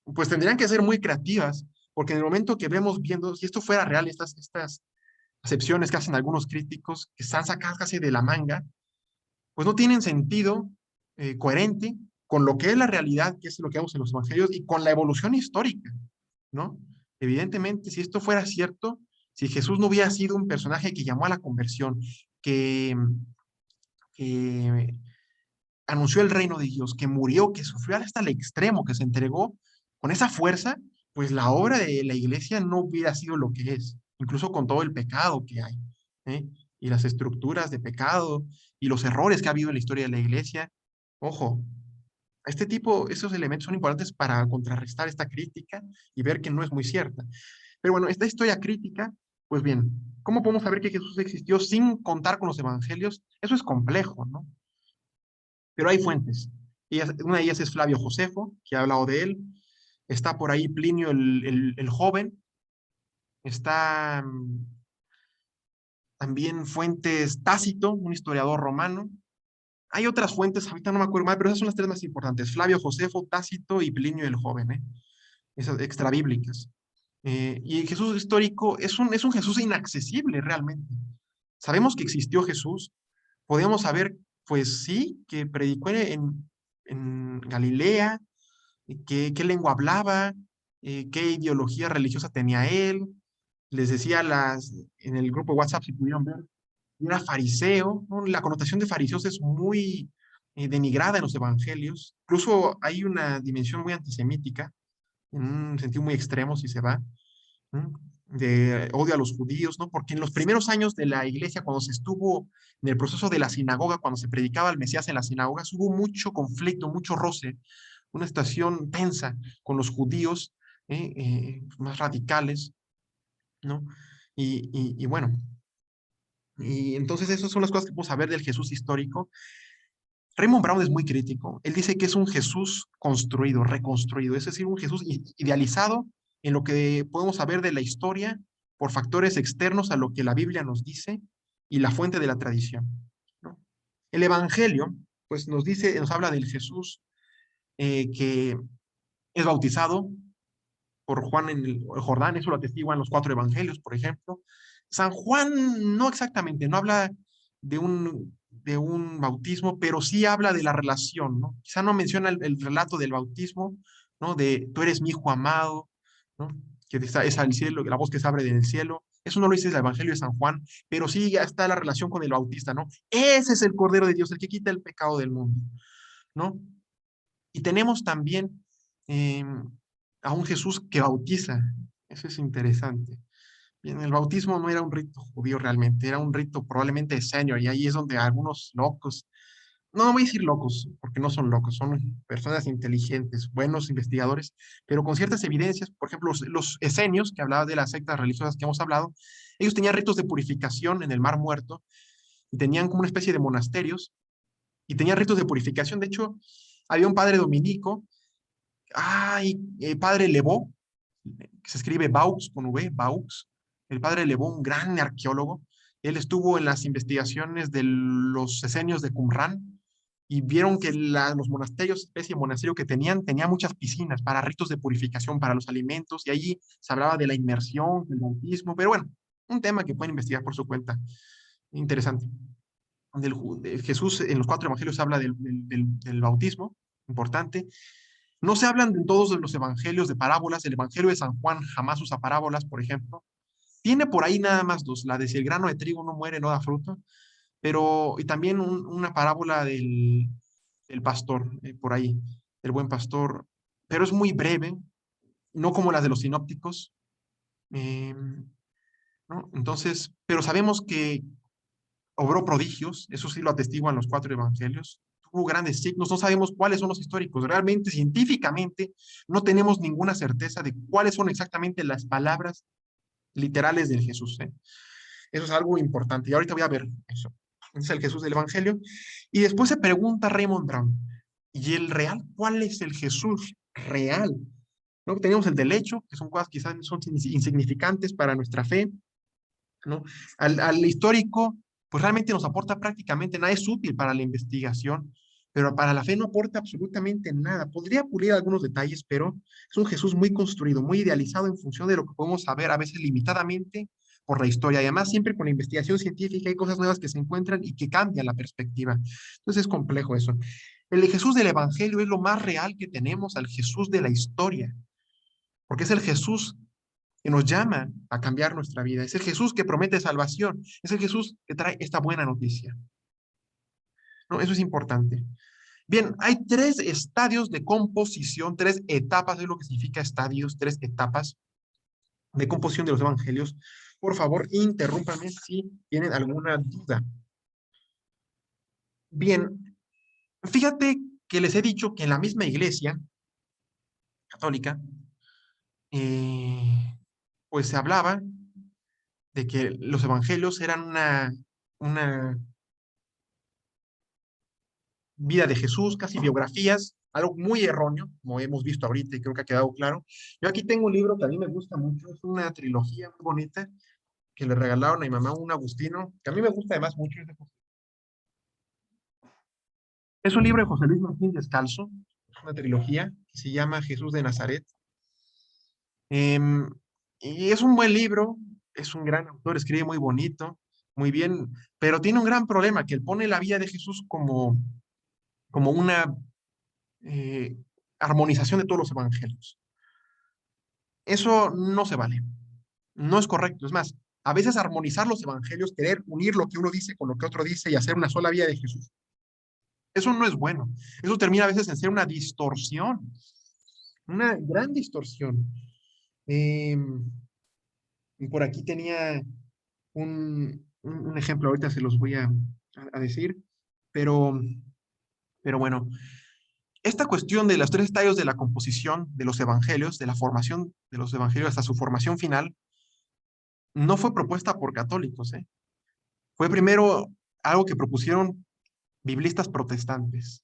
pues tendrían que ser muy creativas, porque en el momento que vemos viendo, si esto fuera real, estas acepciones que hacen algunos críticos, que están sacadas casi de la manga, pues no tienen sentido coherente con lo que es la realidad, que es lo que vemos en los evangelios, y con la evolución histórica, ¿no? Evidentemente, si esto fuera cierto, si Jesús no hubiera sido un personaje que llamó a la conversión, que, que anunció el reino de Dios, que murió, que sufrió hasta el extremo, que se entregó con esa fuerza, pues la obra de la iglesia no hubiera sido lo que es, incluso con todo el pecado que hay, ¿eh? Y las estructuras de pecado y los errores que ha habido en la historia de la iglesia. Ojo, esos elementos son importantes para contrarrestar esta crítica y ver que no es muy cierta. Pero bueno, esta historia crítica, pues bien, ¿cómo podemos saber que Jesús existió sin contar con los evangelios? Eso es complejo, ¿no? Pero hay fuentes. Una de ellas es Flavio Josefo, que ha hablado de él. Está por ahí Plinio el joven. Está también fuentes Tácito, un historiador romano. Hay otras fuentes, ahorita no me acuerdo mal, pero esas son las tres más importantes. Flavio Josefo, Tácito y Plinio el joven, ¿eh? Esas extrabíblicas. Y el Jesús histórico es un Jesús inaccesible realmente. Sabemos que existió Jesús, podemos saber, pues sí, que predicó en Galilea, qué lengua hablaba, qué ideología religiosa tenía él. Les decía en el grupo de WhatsApp, si pudieron ver, era fariseo, ¿no? La connotación de fariseos es muy denigrada en los evangelios. Incluso hay una dimensión muy antisemítica, en un sentido muy extremo, si se va, ¿no? De odio a los judíos, ¿no? Porque en los primeros años de la iglesia, cuando se estuvo en el proceso de la sinagoga, cuando se predicaba el Mesías en las sinagogas, hubo mucho conflicto, mucho roce, una situación tensa con los judíos más radicales, ¿no? Y bueno, y entonces esas son las cosas que podemos saber del Jesús histórico. Raymond Brown es muy crítico. Él dice que es un Jesús construido, reconstruido, es decir, un Jesús idealizado en lo que podemos saber de la historia por factores externos a lo que la Biblia nos dice y la fuente de la tradición, ¿no? El Evangelio, pues nos habla del Jesús que es bautizado por Juan en el Jordán, eso lo atestiguan los 4 evangelios, por ejemplo. San Juan no exactamente, no habla de un bautismo, pero sí habla de la relación, ¿no? Quizá no menciona el relato del bautismo, ¿no? De tú eres mi hijo amado, ¿no? Que es al cielo, la voz que se abre del cielo. Eso no lo dice el Evangelio de San Juan, pero sí ya está la relación con el bautista, ¿no? Ese es el Cordero de Dios, el que quita el pecado del mundo, ¿no? Y tenemos también a un Jesús que bautiza. Eso es interesante. Bien, el bautismo no era un rito judío realmente, era un rito probablemente esenior, y ahí es donde algunos locos, no voy a decir locos, porque no son locos, son personas inteligentes, buenos investigadores, pero con ciertas evidencias, por ejemplo, los esenios, que hablaba de las sectas religiosas que hemos hablado, ellos tenían ritos de purificación en el Mar Muerto, y tenían como una especie de monasterios, y tenían ritos de purificación. De hecho, había un padre dominico, padre Lebó, que se escribe Baux con V, Baux, el padre Lebó, un gran arqueólogo. Él estuvo en las investigaciones de los esenios de Qumrán y vieron que los monasterios, especie de monasterio que tenían muchas piscinas para ritos de purificación para los alimentos, y allí se hablaba de la inmersión, del bautismo, pero bueno, un tema que pueden investigar por su cuenta. Interesante. De Jesús en los 4 evangelios habla del bautismo, importante. No se hablan en todos los evangelios de parábolas. El evangelio de San Juan jamás usa parábolas, por ejemplo. Tiene por ahí nada más 2, la de si el grano de trigo no muere, no da fruto, pero y también una parábola del pastor, por ahí, el buen pastor, pero es muy breve, no como las de los sinópticos, ¿no? Entonces, pero sabemos que obró prodigios, eso sí lo atestiguan los 4 evangelios, tuvo grandes signos, no sabemos cuáles son los históricos, realmente, científicamente, no tenemos ninguna certeza de cuáles son exactamente las palabras literales del Jesús, ¿eh? Eso es algo importante, y ahorita voy a ver eso. Es el Jesús del Evangelio, y después se pregunta Raymond Brown, ¿y el real? ¿Cuál es el Jesús real? Luego tenemos el del hecho, que son cosas que quizás son insignificantes para nuestra fe, ¿no? Al histórico, pues realmente nos aporta prácticamente nada, es útil para la investigación, pero para la fe no aporta absolutamente nada. Podría pulir algunos detalles, pero es un Jesús muy construido, muy idealizado en función de lo que podemos saber, a veces limitadamente por la historia. Y además, siempre con la investigación científica hay cosas nuevas que se encuentran y que cambian la perspectiva. Entonces es complejo eso. El Jesús del Evangelio es lo más real que tenemos al Jesús de la historia, porque es el Jesús que nos llama a cambiar nuestra vida. Es el Jesús que promete salvación. Es el Jesús que trae esta buena noticia. ¿No? Eso es importante. Bien, hay 3 estadios de composición, 3 etapas, es lo que significa estadios, 3 etapas de composición de los evangelios. Por favor, interrúmpame si tienen alguna duda. Bien, fíjate que les he dicho que en la misma iglesia católica, pues se hablaba de que los evangelios eran una vida de Jesús, casi biografías, algo muy erróneo, como hemos visto ahorita y creo que ha quedado claro. Yo aquí tengo un libro que a mí me gusta mucho, es una trilogía muy bonita que le regalaron a mi mamá, un agustino, que a mí me gusta además mucho. Es un libro de José Luis Martín Descalzo, es una trilogía que se llama Jesús de Nazaret. Y es un buen libro, es un gran autor, escribe muy bonito, muy bien, pero tiene un gran problema, que él pone la vida de Jesús como una armonización de todos los evangelios. Eso no se vale, no es correcto. Es más, a veces armonizar los evangelios, querer unir lo que uno dice con lo que otro dice y hacer una sola vida de Jesús, eso no es bueno. Eso termina a veces en ser una distorsión, una gran distorsión. Y por aquí tenía un ejemplo, ahorita se los voy a decir, pero bueno, esta cuestión de los 3 estadios de la composición de los evangelios, de la formación de los evangelios hasta su formación final, no fue propuesta por católicos, ¿eh? Fue primero algo que propusieron biblistas protestantes.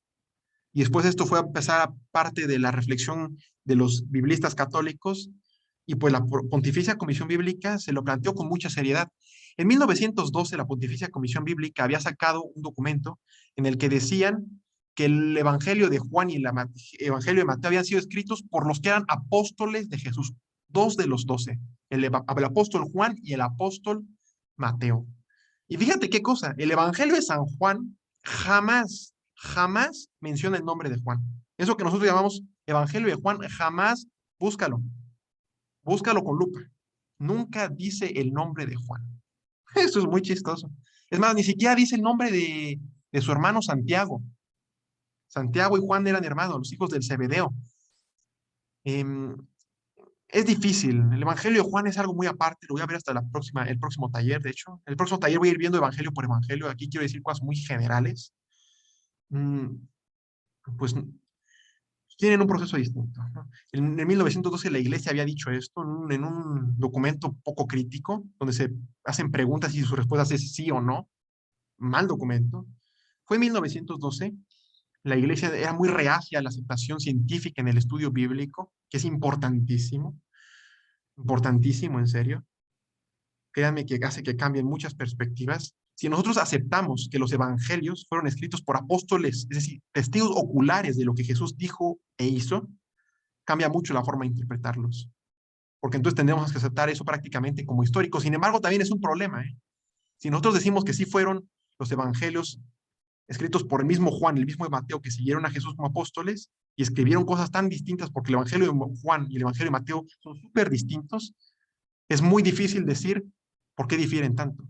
Y después esto fue a empezar a parte de la reflexión de los biblistas católicos, y pues la Pontificia Comisión Bíblica se lo planteó con mucha seriedad. En 1912 la Pontificia Comisión Bíblica había sacado un documento en el que decían que el Evangelio de Juan y el Evangelio de Mateo habían sido escritos por los que eran apóstoles de Jesús, 2 de los 12, el apóstol Juan y el apóstol Mateo. Y fíjate qué cosa, el Evangelio de San Juan jamás menciona el nombre de Juan. Eso que nosotros llamamos Evangelio de Juan, jamás, búscalo con lupa. Nunca dice el nombre de Juan. Eso es muy chistoso. Es más, ni siquiera dice el nombre de su hermano Santiago. Santiago y Juan eran hermanos, los hijos del Zebedeo. Es difícil. El Evangelio de Juan es algo muy aparte. Lo voy a ver hasta el próximo taller, de hecho. El próximo taller voy a ir viendo evangelio por evangelio. Aquí quiero decir cosas muy generales. Pues tienen un proceso distinto, ¿no? En 1912 la iglesia había dicho esto en un documento poco crítico, donde se hacen preguntas y sus respuestas es sí o no. Mal documento. Fue en 1912. La iglesia era muy reacia a la aceptación científica en el estudio bíblico, que es importantísimo, en serio. Créanme que hace que cambien muchas perspectivas. Si nosotros aceptamos que los evangelios fueron escritos por apóstoles, es decir, testigos oculares de lo que Jesús dijo e hizo, cambia mucho la forma de interpretarlos. Porque entonces tendremos que aceptar eso prácticamente como histórico. Sin embargo, también es un problema, ¿eh? Si nosotros decimos que sí fueron los evangelios escritos por el mismo Juan, el mismo Mateo, que siguieron a Jesús como apóstoles y escribieron cosas tan distintas, porque el Evangelio de Juan y el Evangelio de Mateo son súper distintos, es muy difícil decir por qué difieren tanto.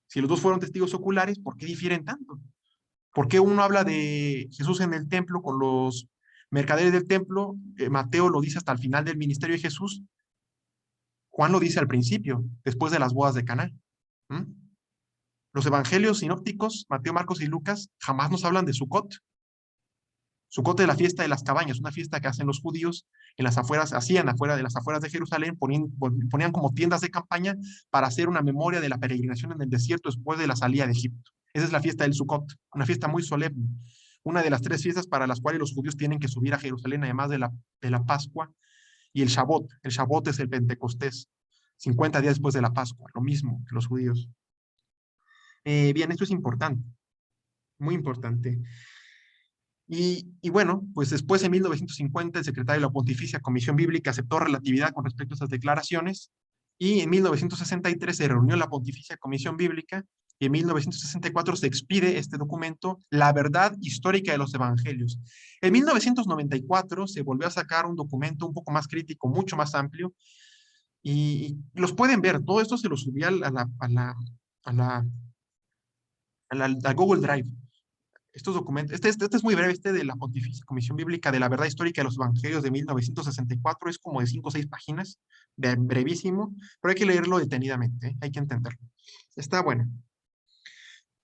Si los dos fueron testigos oculares, ¿por qué difieren tanto? ¿Por qué uno habla de Jesús en el templo con los mercaderes del templo? Mateo lo dice hasta el final del ministerio de Jesús. Juan lo dice al principio, después de las bodas de Caná. Los evangelios sinópticos, Mateo, Marcos y Lucas, jamás nos hablan de Sucot. Sucot es la fiesta de las cabañas, una fiesta que hacen los judíos en las afueras, hacían afuera de las afueras de Jerusalén, ponían como tiendas de campaña para hacer una memoria de la peregrinación en el desierto después de la salida de Egipto. Esa es la fiesta del Sucot, una fiesta muy solemne, una de las 3 fiestas para las cuales los judíos tienen que subir a Jerusalén, además de la Pascua y el Shavuot. El Shavuot es el Pentecostés, 50 días después de la Pascua, lo mismo que los judíos. Bien, esto es importante, muy importante. Y bueno, pues después en 1950 el secretario de la Pontificia Comisión Bíblica aceptó relatividad con respecto a estas declaraciones y en 1963 se reunió la Pontificia Comisión Bíblica y en 1964 se expide este documento, La Verdad Histórica de los Evangelios. En 1994 se volvió a sacar un documento un poco más crítico, mucho más amplio, y los pueden ver. Todo esto se lo subí a Google Drive. Estos documentos, este es muy breve, de la Pontificia Comisión Bíblica de la Verdad Histórica de los Evangelios de 1964, es como de 5 o 6 páginas, brevísimo, pero hay que leerlo detenidamente, hay que entenderlo. Está bueno.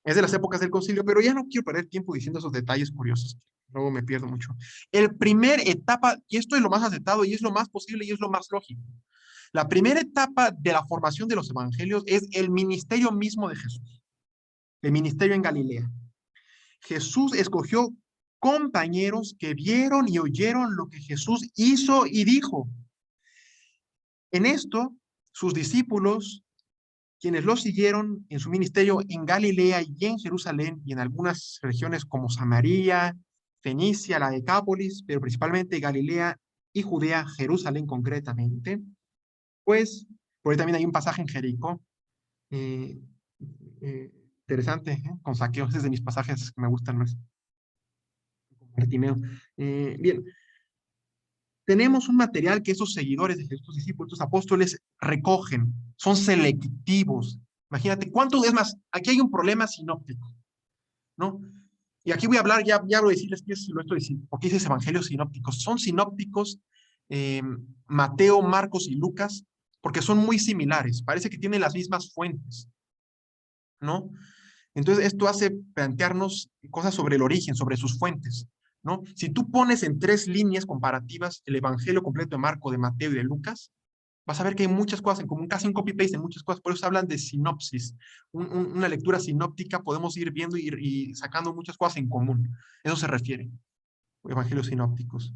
Es de las épocas del concilio, pero ya no quiero perder tiempo diciendo esos detalles curiosos, luego me pierdo mucho. El primer etapa, y esto es lo más aceptado, y es lo más posible, y es lo más lógico. La primera etapa de la formación de los evangelios es el ministerio mismo de Jesús, el ministerio en Galilea. Jesús escogió compañeros que vieron y oyeron lo que Jesús hizo y dijo. En esto, sus discípulos, quienes lo siguieron en su ministerio en Galilea y en Jerusalén y en algunas regiones como Samaria, Fenicia, la Decápolis, pero principalmente Galilea y Judea, Jerusalén concretamente, pues, por ahí también hay un pasaje en Jericó, interesante, con Zaqueo, ese es de mis pasajes que me gustan más. Bartimeo. Bien, tenemos un material que esos seguidores de estos discípulos, estos apóstoles, recogen, son selectivos. Imagínate, ¿cuánto es más? Aquí hay un problema sinóptico, ¿no? Y aquí voy a hablar, ya voy a decirles qué es lo esto de, porque dices evangelios sinópticos. Son sinópticos Mateo, Marcos y Lucas, porque son muy similares, parece que tienen las mismas fuentes, ¿no? Entonces, esto hace plantearnos cosas sobre el origen, sobre sus fuentes, ¿no? Si tú pones en 3 líneas comparativas el Evangelio completo de Marco, de Mateo y de Lucas, vas a ver que hay muchas cosas en común, casi un copy-paste en muchas cosas, por eso hablan de sinopsis. Una lectura sinóptica, podemos ir viendo y sacando muchas cosas en común. Eso se refiere, evangelios sinópticos.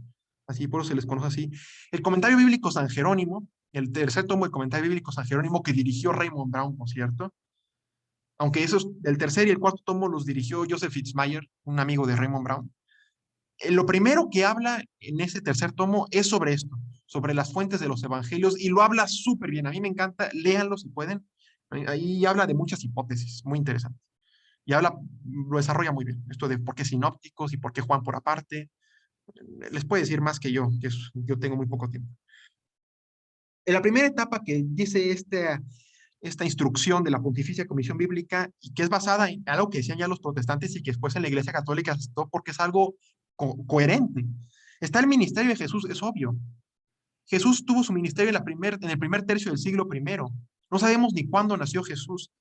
Así, por eso se les conoce así. El comentario bíblico San Jerónimo, el tercer tomo del comentario bíblico San Jerónimo que dirigió Raymond Brown, por cierto, aunque esos, el tercer y el cuarto tomo los dirigió Joseph Fitzmyer, un amigo de Raymond Brown. Lo primero que habla en ese tercer tomo es sobre esto, sobre las fuentes de los evangelios, y lo habla súper bien. A mí me encanta, léanlo si pueden. Ahí habla de muchas hipótesis, muy interesante. Y lo desarrolla muy bien, esto de por qué sinópticos y por qué Juan por aparte. Les puede decir más que yo yo tengo muy poco tiempo. En la primera etapa que dice esta instrucción de la Pontificia Comisión Bíblica y que es basada en algo que decían ya los protestantes y que después en la Iglesia Católica se aceptó porque es algo coherente. Está el ministerio de Jesús, es obvio. Jesús tuvo su ministerio en el primer tercio del siglo I. No sabemos ni cuándo nació Jesús.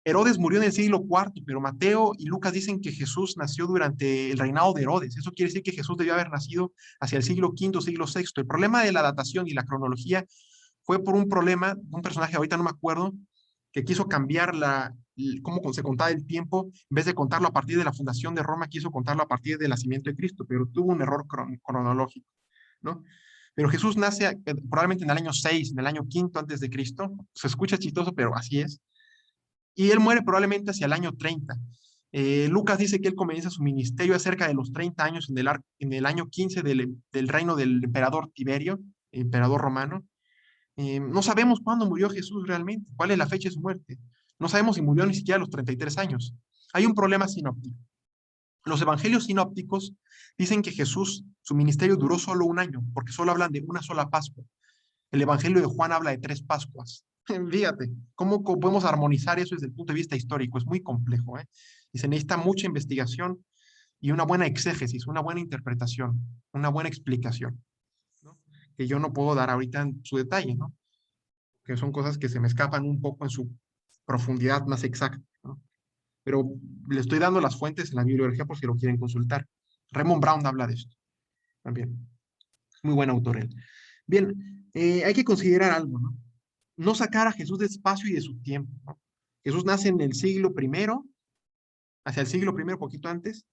Herodes murió en el siglo IV, pero Mateo y Lucas dicen que Jesús nació durante el reinado de Herodes. Eso quiere decir que Jesús debió haber nacido hacia el siglo V, siglo VI. El problema de la datación y la cronología fue por un problema de un personaje, ahorita no me acuerdo, que quiso cambiar cómo se contaba el tiempo, en vez de contarlo a partir de la fundación de Roma, quiso contarlo a partir del nacimiento de Cristo, pero tuvo un error cronológico, ¿no? Pero Jesús nace probablemente en el año 6, en el año 5 antes de Cristo. Se escucha chistoso, pero así es. Y él muere probablemente hacia el año 30. Lucas dice que él comienza su ministerio a cerca de los 30 años en el año 15 del reino del emperador Tiberio, emperador romano. No sabemos cuándo murió Jesús realmente, cuál es la fecha de su muerte. No sabemos si murió ni siquiera a los 33 años. Hay un problema sinóptico. Los evangelios sinópticos dicen que Jesús, su ministerio duró solo un año, porque solo hablan de una sola Pascua. El evangelio de Juan habla de 3 Pascuas. Fíjate, ¿cómo podemos armonizar eso desde el punto de vista histórico? Es muy complejo, ¿eh? Y se necesita mucha investigación y una buena exégesis, una buena interpretación, una buena explicación, ¿no? Que yo no puedo dar ahorita en su detalle, ¿no? Que son cosas que se me escapan un poco en su profundidad más exacta, ¿no? Pero le estoy dando las fuentes en la bibliografía por si lo quieren consultar. Raymond Brown habla de esto también. Muy buen autor él. Bien, hay que considerar algo, ¿no? No sacar a Jesús de espacio y de su tiempo, ¿no? Jesús nace en el siglo I, hacia el siglo I, poquito antes,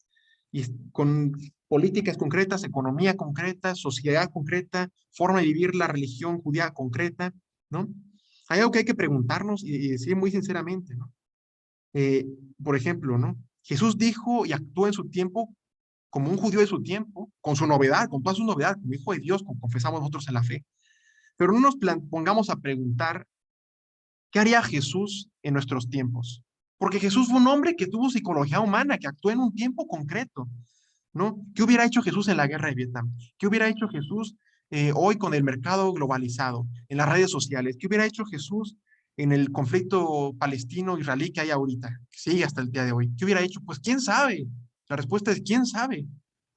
y con políticas concretas, economía concreta, sociedad concreta, forma de vivir la religión judía concreta, ¿no? Hay algo que hay que preguntarnos y decir muy sinceramente, ¿no? Por ejemplo, ¿no? Jesús dijo y actuó en su tiempo como un judío de su tiempo, con su novedad, con toda su novedad, como hijo de Dios, como confesamos nosotros en la fe. Pero no nos pongamos a preguntar qué haría Jesús en nuestros tiempos. Porque Jesús fue un hombre que tuvo psicología humana, que actuó en un tiempo concreto, ¿no? ¿Qué hubiera hecho Jesús en la guerra de Vietnam? ¿Qué hubiera hecho Jesús hoy con el mercado globalizado, en las redes sociales? ¿Qué hubiera hecho Jesús en el conflicto palestino-israelí que hay ahorita, que sigue hasta el día de hoy? ¿Qué hubiera hecho? Pues quién sabe. La respuesta es quién sabe.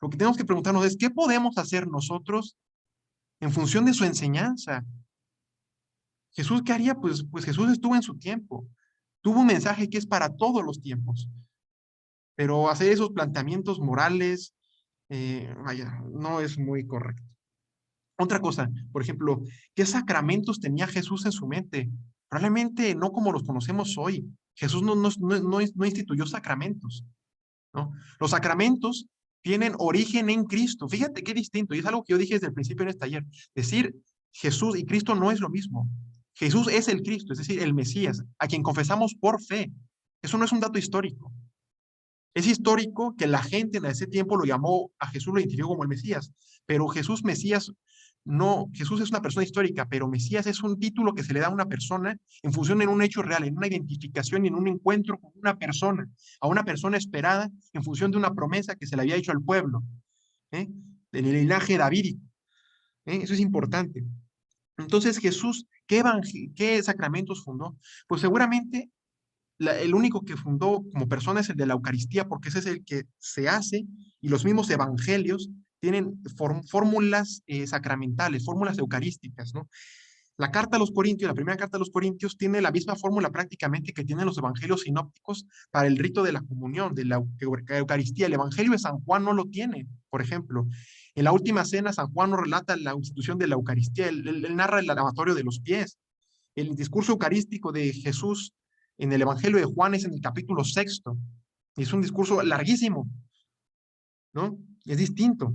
Lo que tenemos que preguntarnos es ¿qué podemos hacer nosotros en función de su enseñanza? Jesús, ¿qué haría? Pues Jesús estuvo en su tiempo. Tuvo un mensaje que es para todos los tiempos. Pero hacer esos planteamientos morales, vaya, no es muy correcto. Otra cosa, por ejemplo, ¿qué sacramentos tenía Jesús en su mente? Probablemente no como los conocemos hoy. Jesús no instituyó sacramentos, ¿no? Los sacramentos tienen origen en Cristo. Fíjate qué distinto, y es algo que yo dije desde el principio en este taller. Decir Jesús y Cristo no es lo mismo. Jesús es el Cristo, es decir, el Mesías, a quien confesamos por fe. Eso no es un dato histórico. Es histórico que la gente en ese tiempo lo llamó a Jesús, lo identificó como el Mesías, pero Jesús Mesías no, Jesús es una persona histórica, pero Mesías es un título que se le da a una persona en función de un hecho real, en una identificación y en un encuentro con una persona, a una persona esperada en función de una promesa que se le había hecho al pueblo, ¿eh? Del linaje davídico. Eso es importante. Entonces Jesús, ¿qué sacramentos fundó? Pues seguramente el único que fundó como persona es el de la Eucaristía, porque ese es el que se hace, y los mismos evangelios tienen fórmulas sacramentales, fórmulas eucarísticas, ¿no? La carta a los Corintios, la primera carta a los Corintios, tiene la misma fórmula prácticamente que tienen los evangelios sinópticos para el rito de la comunión, de la Eucaristía. El evangelio de San Juan no lo tiene, por ejemplo. En la última cena, San Juan nos relata la institución de la Eucaristía, él narra el lavatorio de los pies. El discurso eucarístico de Jesús en el Evangelio de Juan es en el capítulo 6. Es un discurso larguísimo, ¿no? Es distinto.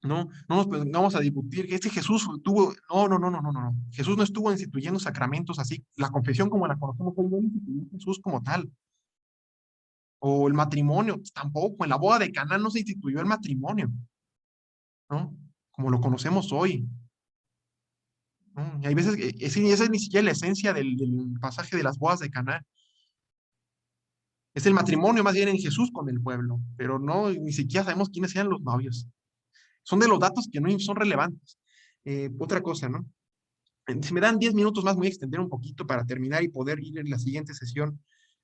No nos vamos a discutir que este Jesús tuvo, no. Jesús no estuvo instituyendo sacramentos así. La confesión como la conocemos hoy no instituyó Jesús como tal. O el matrimonio, tampoco. En la boda de Caná no se instituyó el matrimonio, ¿no? Como lo conocemos hoy. ¿No? Y hay veces que esa es ni siquiera la esencia del pasaje de las bodas de Caná. Es el matrimonio más bien en Jesús con el pueblo, pero no, ni siquiera sabemos quiénes eran los novios. Son de los datos que no son relevantes. Otra cosa, ¿no? Si me dan 10 minutos más, me voy a extender un poquito para terminar y poder ir en la siguiente sesión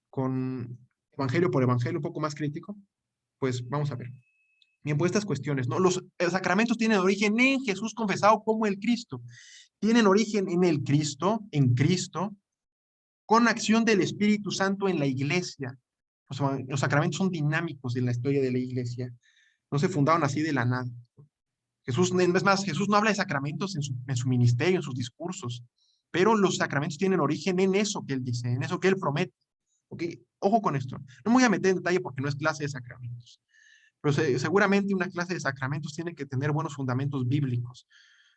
con evangelio por evangelio, un poco más crítico. Pues vamos a ver. Bien, pues estas cuestiones, ¿no? Los sacramentos tienen origen en Jesús confesado como el Cristo. Tienen origen en Cristo, con acción del Espíritu Santo en la iglesia. Los sacramentos son dinámicos en la historia de la iglesia. No se fundaron así de la nada. Jesús, es más, Jesús no habla de sacramentos en su ministerio, en sus discursos, pero los sacramentos tienen origen en eso que él dice, en eso que él promete. ¿Okay? Ojo con esto. No me voy a meter en detalle porque no es clase de sacramentos, pero seguramente una clase de sacramentos tiene que tener buenos fundamentos bíblicos,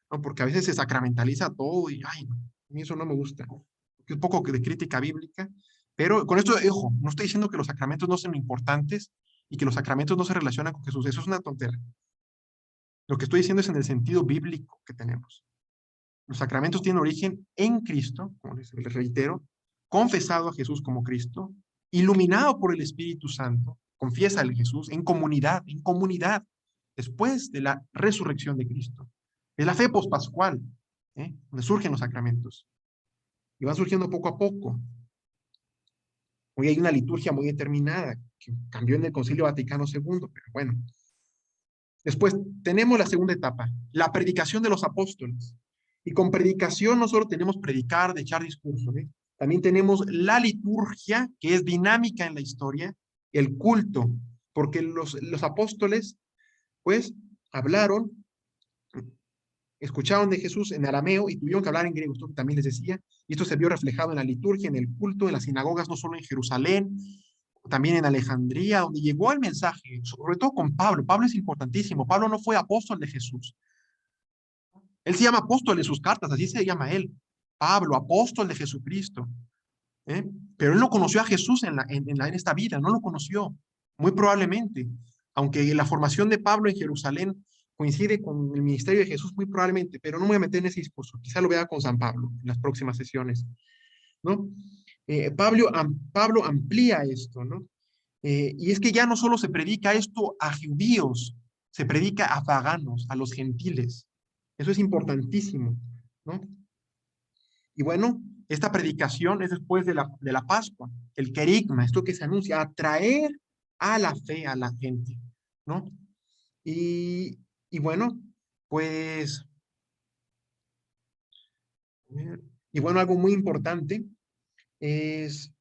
¿no? Porque a veces se sacramentaliza todo y, ay, no, a mí eso no me gusta. Un poco de crítica bíblica, pero con esto, ojo, no estoy diciendo que los sacramentos no sean importantes y que los sacramentos no se relacionan con Jesús. Eso es una tontera. Lo que estoy diciendo es en el sentido bíblico que tenemos. Los sacramentos tienen origen en Cristo, como les reitero, confesado a Jesús como Cristo, iluminado por el Espíritu Santo, confiesa a Jesús en comunidad, después de la resurrección de Cristo. Es la fe pospascual, donde surgen los sacramentos. Y van surgiendo poco a poco. Hoy hay una liturgia muy determinada, que cambió en el Concilio Vaticano II, pero bueno. Después tenemos la segunda etapa, la predicación de los apóstoles. Y con predicación no solo tenemos predicar, de echar discurso, también tenemos la liturgia, que es dinámica en la historia, el culto, porque los apóstoles, pues, hablaron, escucharon de Jesús en arameo y tuvieron que hablar en griego, esto también les decía, y esto se vio reflejado en la liturgia, en el culto, en las sinagogas, no solo en Jerusalén, también en Alejandría, donde llegó el mensaje, sobre todo con Pablo. Pablo es importantísimo. Pablo no fue apóstol de Jesús. Él se llama apóstol en sus cartas, así se llama él. Pablo, apóstol de Jesucristo. ¿Eh? Pero él no conoció a Jesús en esta vida, no lo conoció, muy probablemente. Aunque la formación de Pablo en Jerusalén coincide con el ministerio de Jesús, muy probablemente, pero no me voy a meter en ese discurso. Quizá lo vea con San Pablo en las próximas sesiones, ¿no? Pablo amplía esto, ¿no? Y es que ya no solo se predica esto a judíos, se predica a paganos, a los gentiles. Eso es importantísimo, ¿no? Y bueno, esta predicación es después de la Pascua, el querigma, esto que se anuncia, atraer a la fe a la gente, ¿no? Y bueno, pues, y bueno, algo muy importante es,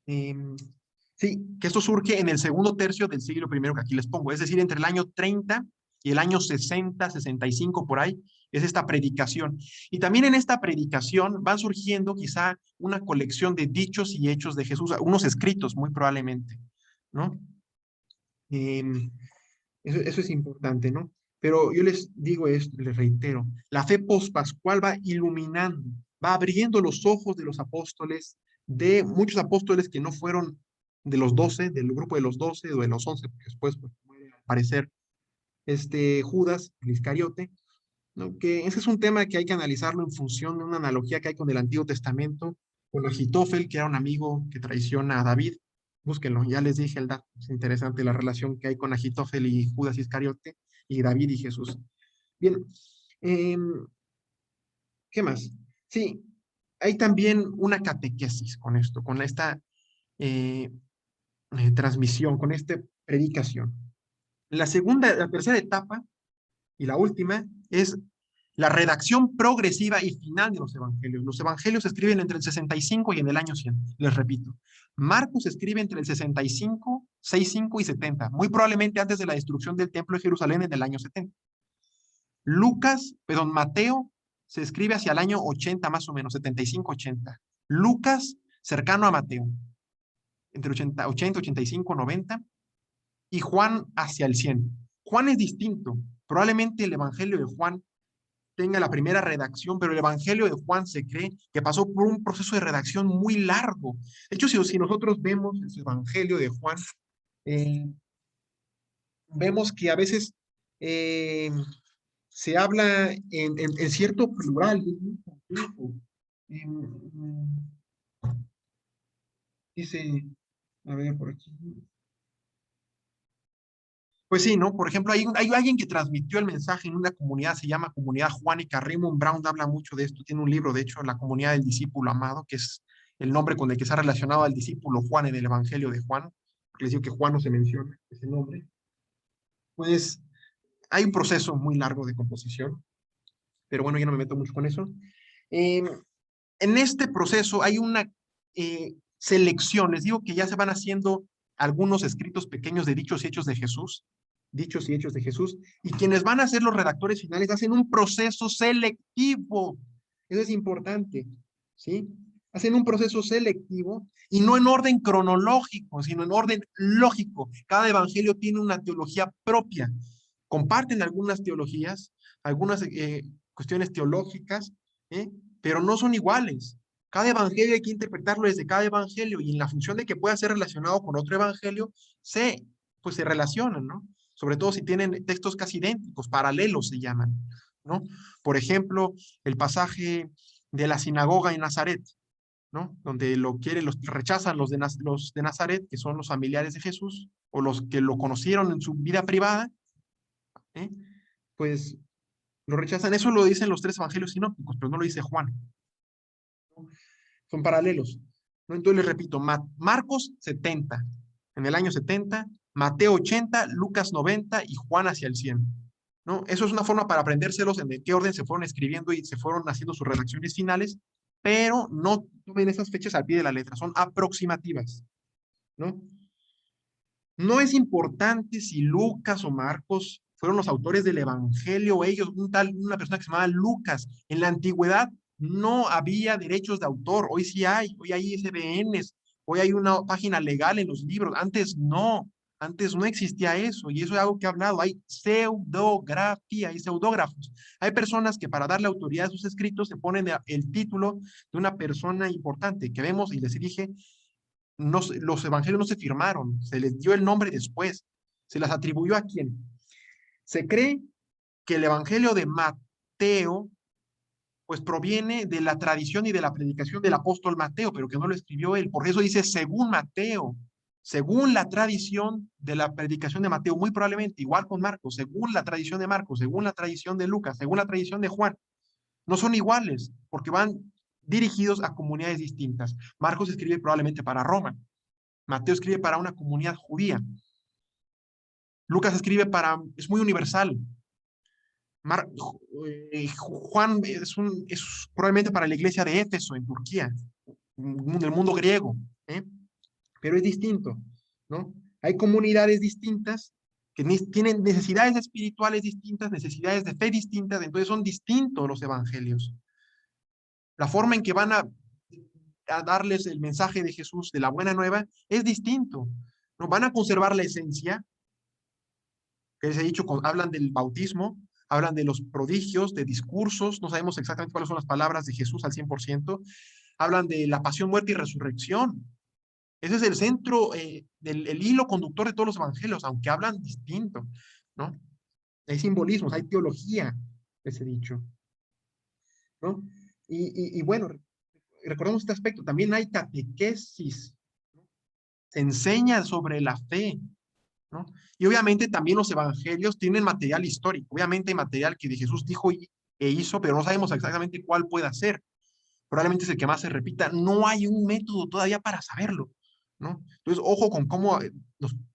sí, que esto surge en el segundo tercio del siglo I que aquí les pongo, es decir, entre el año 30 y el año 60, 65 por ahí, es esta predicación. Y también en esta predicación van surgiendo quizá una colección de dichos y hechos de Jesús, unos escritos muy probablemente, ¿no? Eso es importante, ¿no? Pero yo les digo esto, les reitero, la fe pospascual va iluminando, va abriendo los ojos de los apóstoles, de muchos apóstoles que no fueron de los 12, del grupo de los 12 o de los 11, porque después pues, puede aparecer Judas, el Iscariote, ¿no? Que ese es un tema que hay que analizarlo en función de una analogía que hay con el Antiguo Testamento, con Agitofel, que era un amigo que traiciona a David. Búsquenlo, ya les dije el dato. Es interesante la relación que hay con Agitofel y Judas Iscariote, y David y Jesús. Bien, ¿qué más? Sí, hay también una catequesis con esto, con esta transmisión, con esta predicación. La tercera etapa y la última es la redacción progresiva y final de los evangelios. Los evangelios se escriben entre el 65 y en el año 100, les repito. Marcos escribe entre el 65, 65 y 70, muy probablemente antes de la destrucción del templo de Jerusalén en el año 70. Mateo se escribe hacia el año 80 más o menos, 75, 80. Lucas, cercano a Mateo, entre 80, 85, 90. Y Juan hacia el 100. Juan es distinto. Probablemente el evangelio de Juan tenga la primera redacción, pero el evangelio de Juan se cree que pasó por un proceso de redacción muy largo. De hecho, si nosotros vemos el evangelio de Juan, vemos que a veces se habla en cierto plural. Dice, a ver por aquí. Pues sí, ¿no? Por ejemplo, hay alguien que transmitió el mensaje en una comunidad, se llama Comunidad Juánica. Raymond Brown habla mucho de esto, tiene un libro, de hecho, La Comunidad del Discípulo Amado, que es el nombre con el que se ha relacionado al discípulo Juan en el Evangelio de Juan, porque les digo que Juan no se menciona ese nombre. Pues hay un proceso muy largo de composición, pero bueno, ya no me meto mucho con eso. En este proceso hay una selección, les digo que ya se van haciendo algunos escritos pequeños de dichos y hechos de Jesús, y quienes van a ser los redactores finales hacen un proceso selectivo. Eso es importante, ¿sí? Hacen un proceso selectivo y no en orden cronológico, sino en orden lógico. Cada evangelio tiene una teología propia. Comparten algunas teologías, algunas cuestiones teológicas, pero no son iguales. Cada evangelio hay que interpretarlo desde cada evangelio y en la función de que pueda ser relacionado con otro evangelio, pues se relacionan, ¿no? Sobre todo si tienen textos casi idénticos, paralelos se llaman, ¿no? Por ejemplo, el pasaje de la sinagoga en Nazaret, ¿no? Donde los rechazan los de Nazaret, que son los familiares de Jesús, o los que lo conocieron en su vida privada, pues lo rechazan. Eso lo dicen los tres evangelios sinópticos, pero no lo dice Juan. Son paralelos, ¿no? Entonces les repito, Marcos 70, en el año 70, Mateo 80, Lucas 90 y Juan hacia el 100, ¿no? Eso es una forma para aprendérselos en qué orden se fueron escribiendo y se fueron haciendo sus redacciones finales, pero no tomen esas fechas al pie de la letra, son aproximativas, ¿no? No es importante si Lucas o Marcos fueron los autores del evangelio, ellos, una persona que se llamaba Lucas. En la antigüedad no había derechos de autor, hoy sí hay, hoy hay ISBNs, Hoy hay una página legal en los libros. Antes no existía eso. Y eso es algo que he hablado. Hay pseudografía, hay pseudógrafos. Hay personas que para darle autoridad a sus escritos se ponen el título de una persona importante que vemos y les dije, no, los evangelios no se firmaron, se les dio el nombre después. ¿Se las atribuyó a quién? Se cree que el evangelio de Mateo pues proviene de la tradición y de la predicación del apóstol Mateo, pero que no lo escribió él. Por eso dice según Mateo, según la tradición de la predicación de Mateo, muy probablemente, igual con Marcos, según la tradición de Marcos, según la tradición de Lucas, según la tradición de Juan. No son iguales, porque van dirigidos a comunidades distintas. Marcos escribe probablemente para Roma. Mateo escribe para una comunidad judía. Lucas escribe para, es muy universal. Juan es probablemente para la iglesia de Éfeso, en Turquía, en el mundo griego, ¿eh? Pero es distinto, ¿no? Hay comunidades distintas que tienen necesidades espirituales distintas, necesidades de fe distintas, entonces son distintos los evangelios. La forma en que van a darles el mensaje de Jesús, de la buena nueva, es distinto, ¿no? Van a conservar la esencia, que les he dicho, hablan del bautismo, hablan de los prodigios, de discursos, no sabemos exactamente cuáles son las palabras de Jesús al 100%, hablan de la pasión, muerte y resurrección. Ese es el centro, el hilo conductor de todos los evangelios, aunque hablan distinto, ¿no? Hay simbolismos, hay teología, les he dicho, ¿no? Y bueno, recordemos este aspecto, también hay catequesis, ¿no? Se enseña sobre la fe, ¿no? Y obviamente también los evangelios tienen material histórico, obviamente hay material que de Jesús dijo e hizo, pero no sabemos exactamente cuál pueda ser. Probablemente es el que más se repita. No hay un método todavía para saberlo, ¿no? Entonces, ojo con cómo,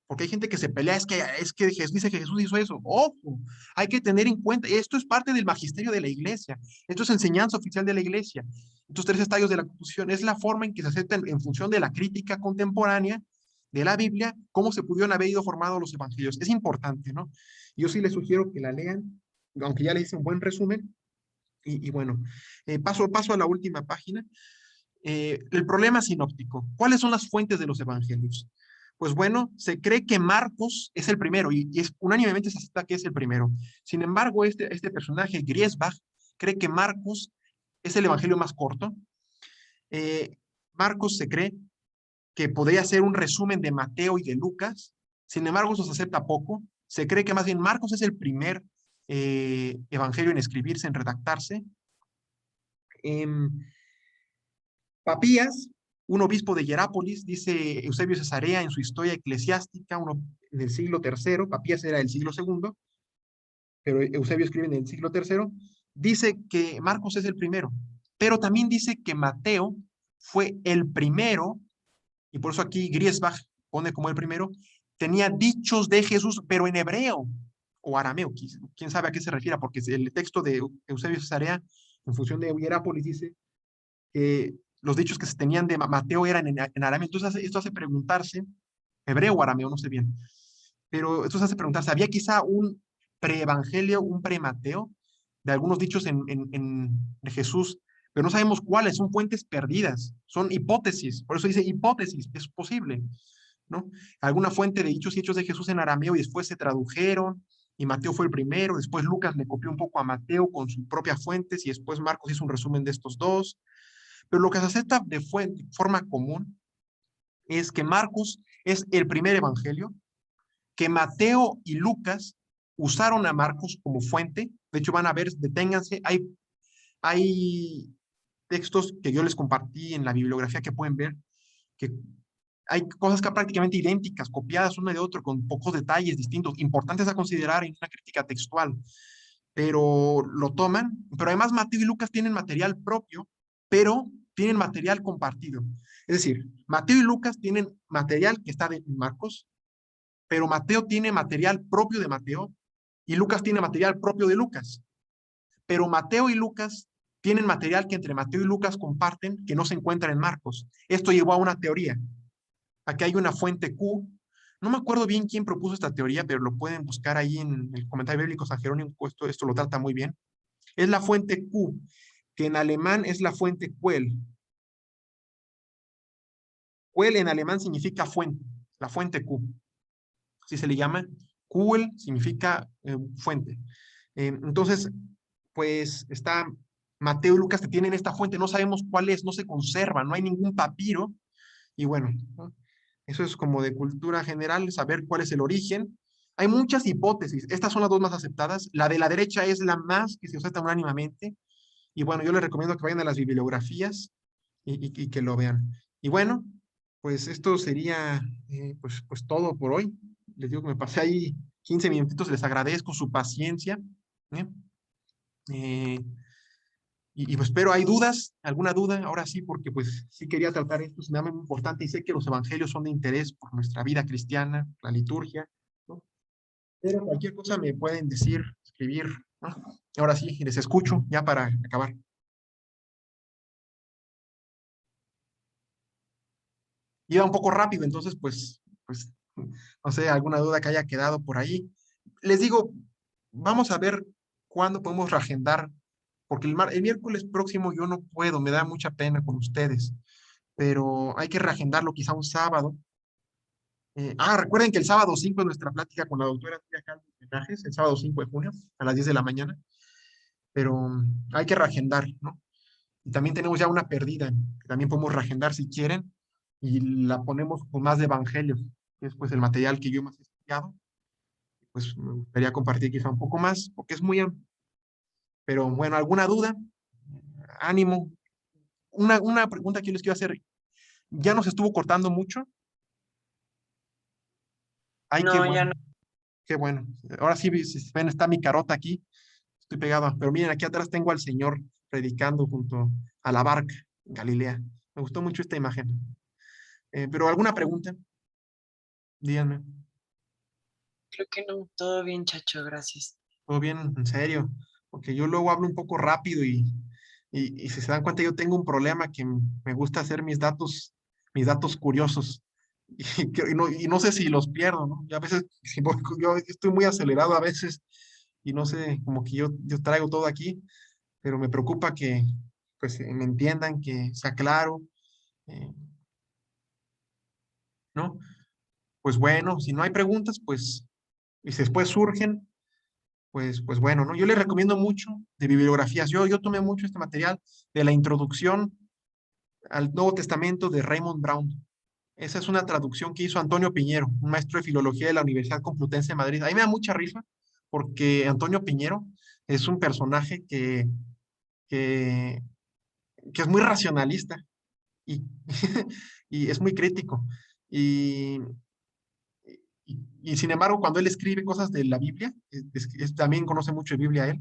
porque hay gente que se pelea, es que dice que Jesús hizo eso. Ojo, hay que tener en cuenta, esto es parte del magisterio de la iglesia, esto es enseñanza oficial de la iglesia. Estos 3 estadios de la composición es la forma en que se acepta en función de la crítica contemporánea de la Biblia, cómo se pudieron haber ido formados los evangelios. Es importante, ¿no? Yo sí les sugiero que la lean, aunque ya les hice un buen resumen. Y bueno, paso a la última página. El problema sinóptico. ¿Cuáles son las fuentes de los evangelios? Pues bueno, se cree que Marcos es el primero y unánimemente se acepta que es el primero. Sin embargo, este personaje, Griesbach, cree que Marcos es el evangelio más corto. Marcos se cree que podría ser un resumen de Mateo y de Lucas. Sin embargo, eso se acepta poco. Se cree que más bien Marcos es el primer evangelio en escribirse, en redactarse. Papías, un obispo de Hierápolis, dice Eusebio Cesarea en su Historia Eclesiástica, uno en el siglo III, Papías era del siglo II, pero Eusebio escribe en el siglo III, dice que Marcos es el primero, pero también dice que Mateo fue el primero, y por eso aquí Griesbach pone como el primero, tenía dichos de Jesús, pero en hebreo o arameo, quién sabe a qué se refiere, porque el texto de Eusebio Cesarea, en función de Hierápolis, dice que los dichos que se tenían de Mateo eran en arameo. Entonces esto hace preguntarse, hebreo o arameo, no sé bien, pero esto hace preguntarse, ¿había quizá un pre-evangelio, un pre-Mateo, de algunos dichos de Jesús, pero no sabemos cuáles? Son fuentes perdidas, son hipótesis, por eso dice hipótesis, es posible, ¿no? Alguna fuente de dichos y hechos de Jesús en arameo y después se tradujeron, y Mateo fue el primero, después Lucas le copió un poco a Mateo con sus propias fuentes, y después Marcos hizo un resumen de estos dos. Pero lo que se acepta de forma común es que Marcos es el primer evangelio, que Mateo y Lucas usaron a Marcos como fuente. De hecho, van a ver, deténganse, hay textos que yo les compartí en la bibliografía que pueden ver, que hay cosas que prácticamente idénticas, copiadas una de otra, con pocos detalles distintos, importantes a considerar en una crítica textual, pero lo toman. Pero además Mateo y Lucas tienen material propio, pero tienen material compartido. Es decir, Mateo y Lucas tienen material que está de Marcos, pero Mateo tiene material propio de Mateo y Lucas tiene material propio de Lucas. Pero Mateo y Lucas tienen material que entre Mateo y Lucas comparten que no se encuentra en Marcos. Esto llevó a una teoría. Aquí hay una fuente Q. No me acuerdo bien quién propuso esta teoría, pero lo pueden buscar ahí en el comentario bíblico San Jerónimo, esto lo trata muy bien. Es la fuente Q, que en alemán es la fuente Quell. Quell en alemán significa fuente, la fuente Q. Así se le llama. Quell significa fuente. Entonces, pues está Mateo y Lucas que tienen esta fuente, no sabemos cuál es, no se conserva, no hay ningún papiro. Y bueno, ¿no? Eso es como de cultura general, saber cuál es el origen. Hay muchas hipótesis, estas son las dos más aceptadas. La de la derecha es la más que se acepta unánimemente. Y bueno, yo les recomiendo que vayan a las bibliografías y que lo vean. Y bueno, pues esto sería pues todo por hoy. Les digo que me pasé ahí 15 minutitos, les agradezco su paciencia. ¿Eh? Pues espero, ¿hay dudas? ¿Alguna duda? Ahora sí, porque pues sí quería tratar esto, es muy importante y sé que los evangelios son de interés por nuestra vida cristiana, la liturgia, ¿no? Pero cualquier cosa me pueden decir, escribir, ¿no? Ahora sí, les escucho ya para acabar. Iba un poco rápido, entonces pues, no sé, alguna duda que haya quedado por ahí. Les digo, vamos a ver cuándo podemos reagendar, porque el miércoles próximo yo no puedo, me da mucha pena con ustedes, pero hay que reagendarlo quizá un sábado. Recuerden que el sábado 5 es nuestra plática con la doctora Tía Carmen Menajes, el sábado 5 de junio, a las 10 de la mañana, pero hay que reagendar, ¿no? Y también tenemos ya una perdida, que también podemos reagendar si quieren, y la ponemos con más de evangelio, que es pues el material que yo más he estudiado, pues me gustaría compartir quizá un poco más, porque es muy amplio. Pero bueno, ¿alguna duda? Ánimo. Una pregunta que yo les quiero hacer, ¿ya nos estuvo cortando mucho? Ay, qué No, ya bueno, no. qué bueno. Ahora sí, si ven, está mi carota aquí, estoy pegado, pero miren, aquí atrás tengo al Señor predicando junto a la barca en Galilea. Me gustó mucho esta imagen. Pero ¿alguna pregunta? Díganme. Creo que no. Todo bien, Chacho, gracias. Todo bien, en serio, porque yo luego hablo un poco rápido y si se dan cuenta, yo tengo un problema que me gusta hacer mis datos curiosos y no sé si los pierdo, ¿no? Y a veces, yo estoy muy acelerado a veces y no sé, como que yo traigo todo aquí, pero me preocupa que pues me entiendan, que sea claro, eh, ¿no? Pues bueno, si no hay preguntas, pues, y si después surgen, pues bueno, ¿no? Yo les recomiendo mucho de bibliografías. Yo tomé mucho este material de la introducción al Nuevo Testamento de Raymond Brown. Esa es una traducción que hizo Antonio Piñero, un maestro de filología de la Universidad Complutense de Madrid. A mí me da mucha risa porque Antonio Piñero es un personaje que, que es muy racionalista y, y es muy crítico. Y, y sin embargo, cuando él escribe cosas de la Biblia, también conoce mucho de Biblia él.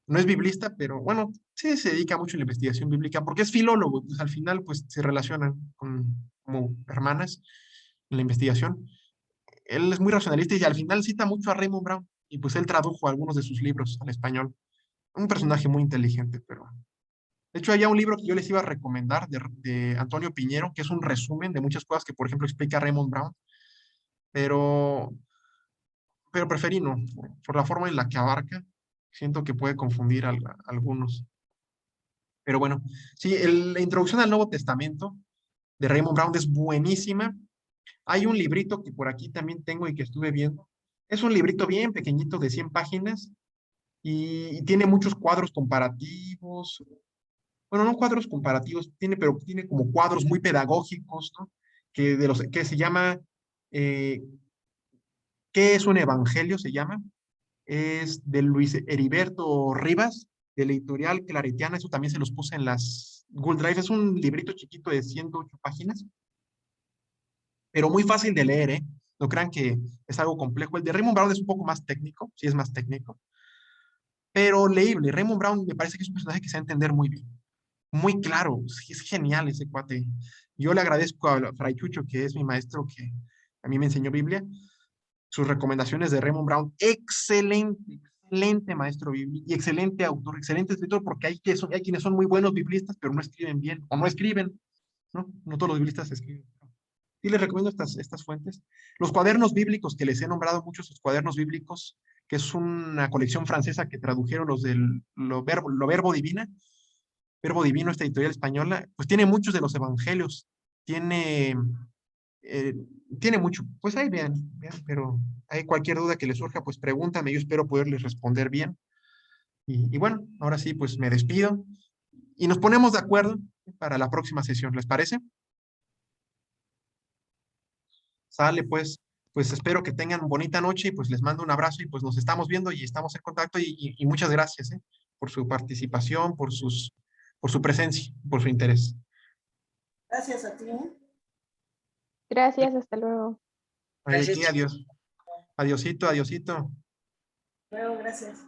No es biblista, pero bueno, sí se dedica mucho a la investigación bíblica, porque es filólogo, pues al final pues se relacionan como hermanas en la investigación. Él es muy racionalista y al final cita mucho a Raymond Brown, y pues él tradujo algunos de sus libros al español. Un personaje muy inteligente, pero... De hecho, hay un libro que yo les iba a recomendar de Antonio Piñero, que es un resumen de muchas cosas que, por ejemplo, explica Raymond Brown, pero, pero preferí no, por la forma en la que abarca, siento que puede confundir a algunos. Pero bueno, sí, la introducción al Nuevo Testamento de Raymond Brown es buenísima. Hay un librito que por aquí también tengo y que estuve viendo. Es un librito bien pequeñito de 100 páginas y tiene muchos cuadros comparativos. Bueno, no cuadros comparativos, pero tiene como cuadros muy pedagógicos, ¿no? Que se llama, eh, ¿qué es un evangelio? Se llama. Es de Luis Heriberto Rivas, de la editorial Claretiana. Eso también se los puse en las Google Drive. Es un librito chiquito de 108 páginas, pero muy fácil de leer, ¿eh? No crean que es algo complejo. El de Raymond Brown es un poco más técnico, sí es más técnico, pero leíble. Raymond Brown me parece que es un personaje que se va a entender muy bien, muy claro. Es genial ese cuate. Yo le agradezco a Fray Chucho, que es mi maestro, que a mí me enseñó Biblia, sus recomendaciones de Raymond Brown. Excelente, excelente maestro bíblico y excelente autor, excelente escritor, porque hay quienes son muy buenos biblistas, pero no escriben bien, o no escriben, ¿no? No todos los biblistas escriben. Sí les recomiendo estas fuentes. Los cuadernos bíblicos, que les he nombrado muchos, sus cuadernos bíblicos, que es una colección francesa que tradujeron los del Verbo Divino, esta editorial española, pues tiene muchos de los evangelios. tiene, tiene mucho, pues ahí vean, pero hay cualquier duda que les surja, pues pregúntame, yo espero poderles responder bien. Y bueno, ahora sí, pues me despido y nos ponemos de acuerdo para la próxima sesión, ¿les parece? Sale, pues espero que tengan bonita noche y pues les mando un abrazo y pues nos estamos viendo y estamos en contacto y muchas gracias, por su participación, por su presencia, por su interés. Gracias a ti. Gracias, hasta luego. Ay, Gracias, aquí, adiós. Adiosito, adiosito. Luego, gracias.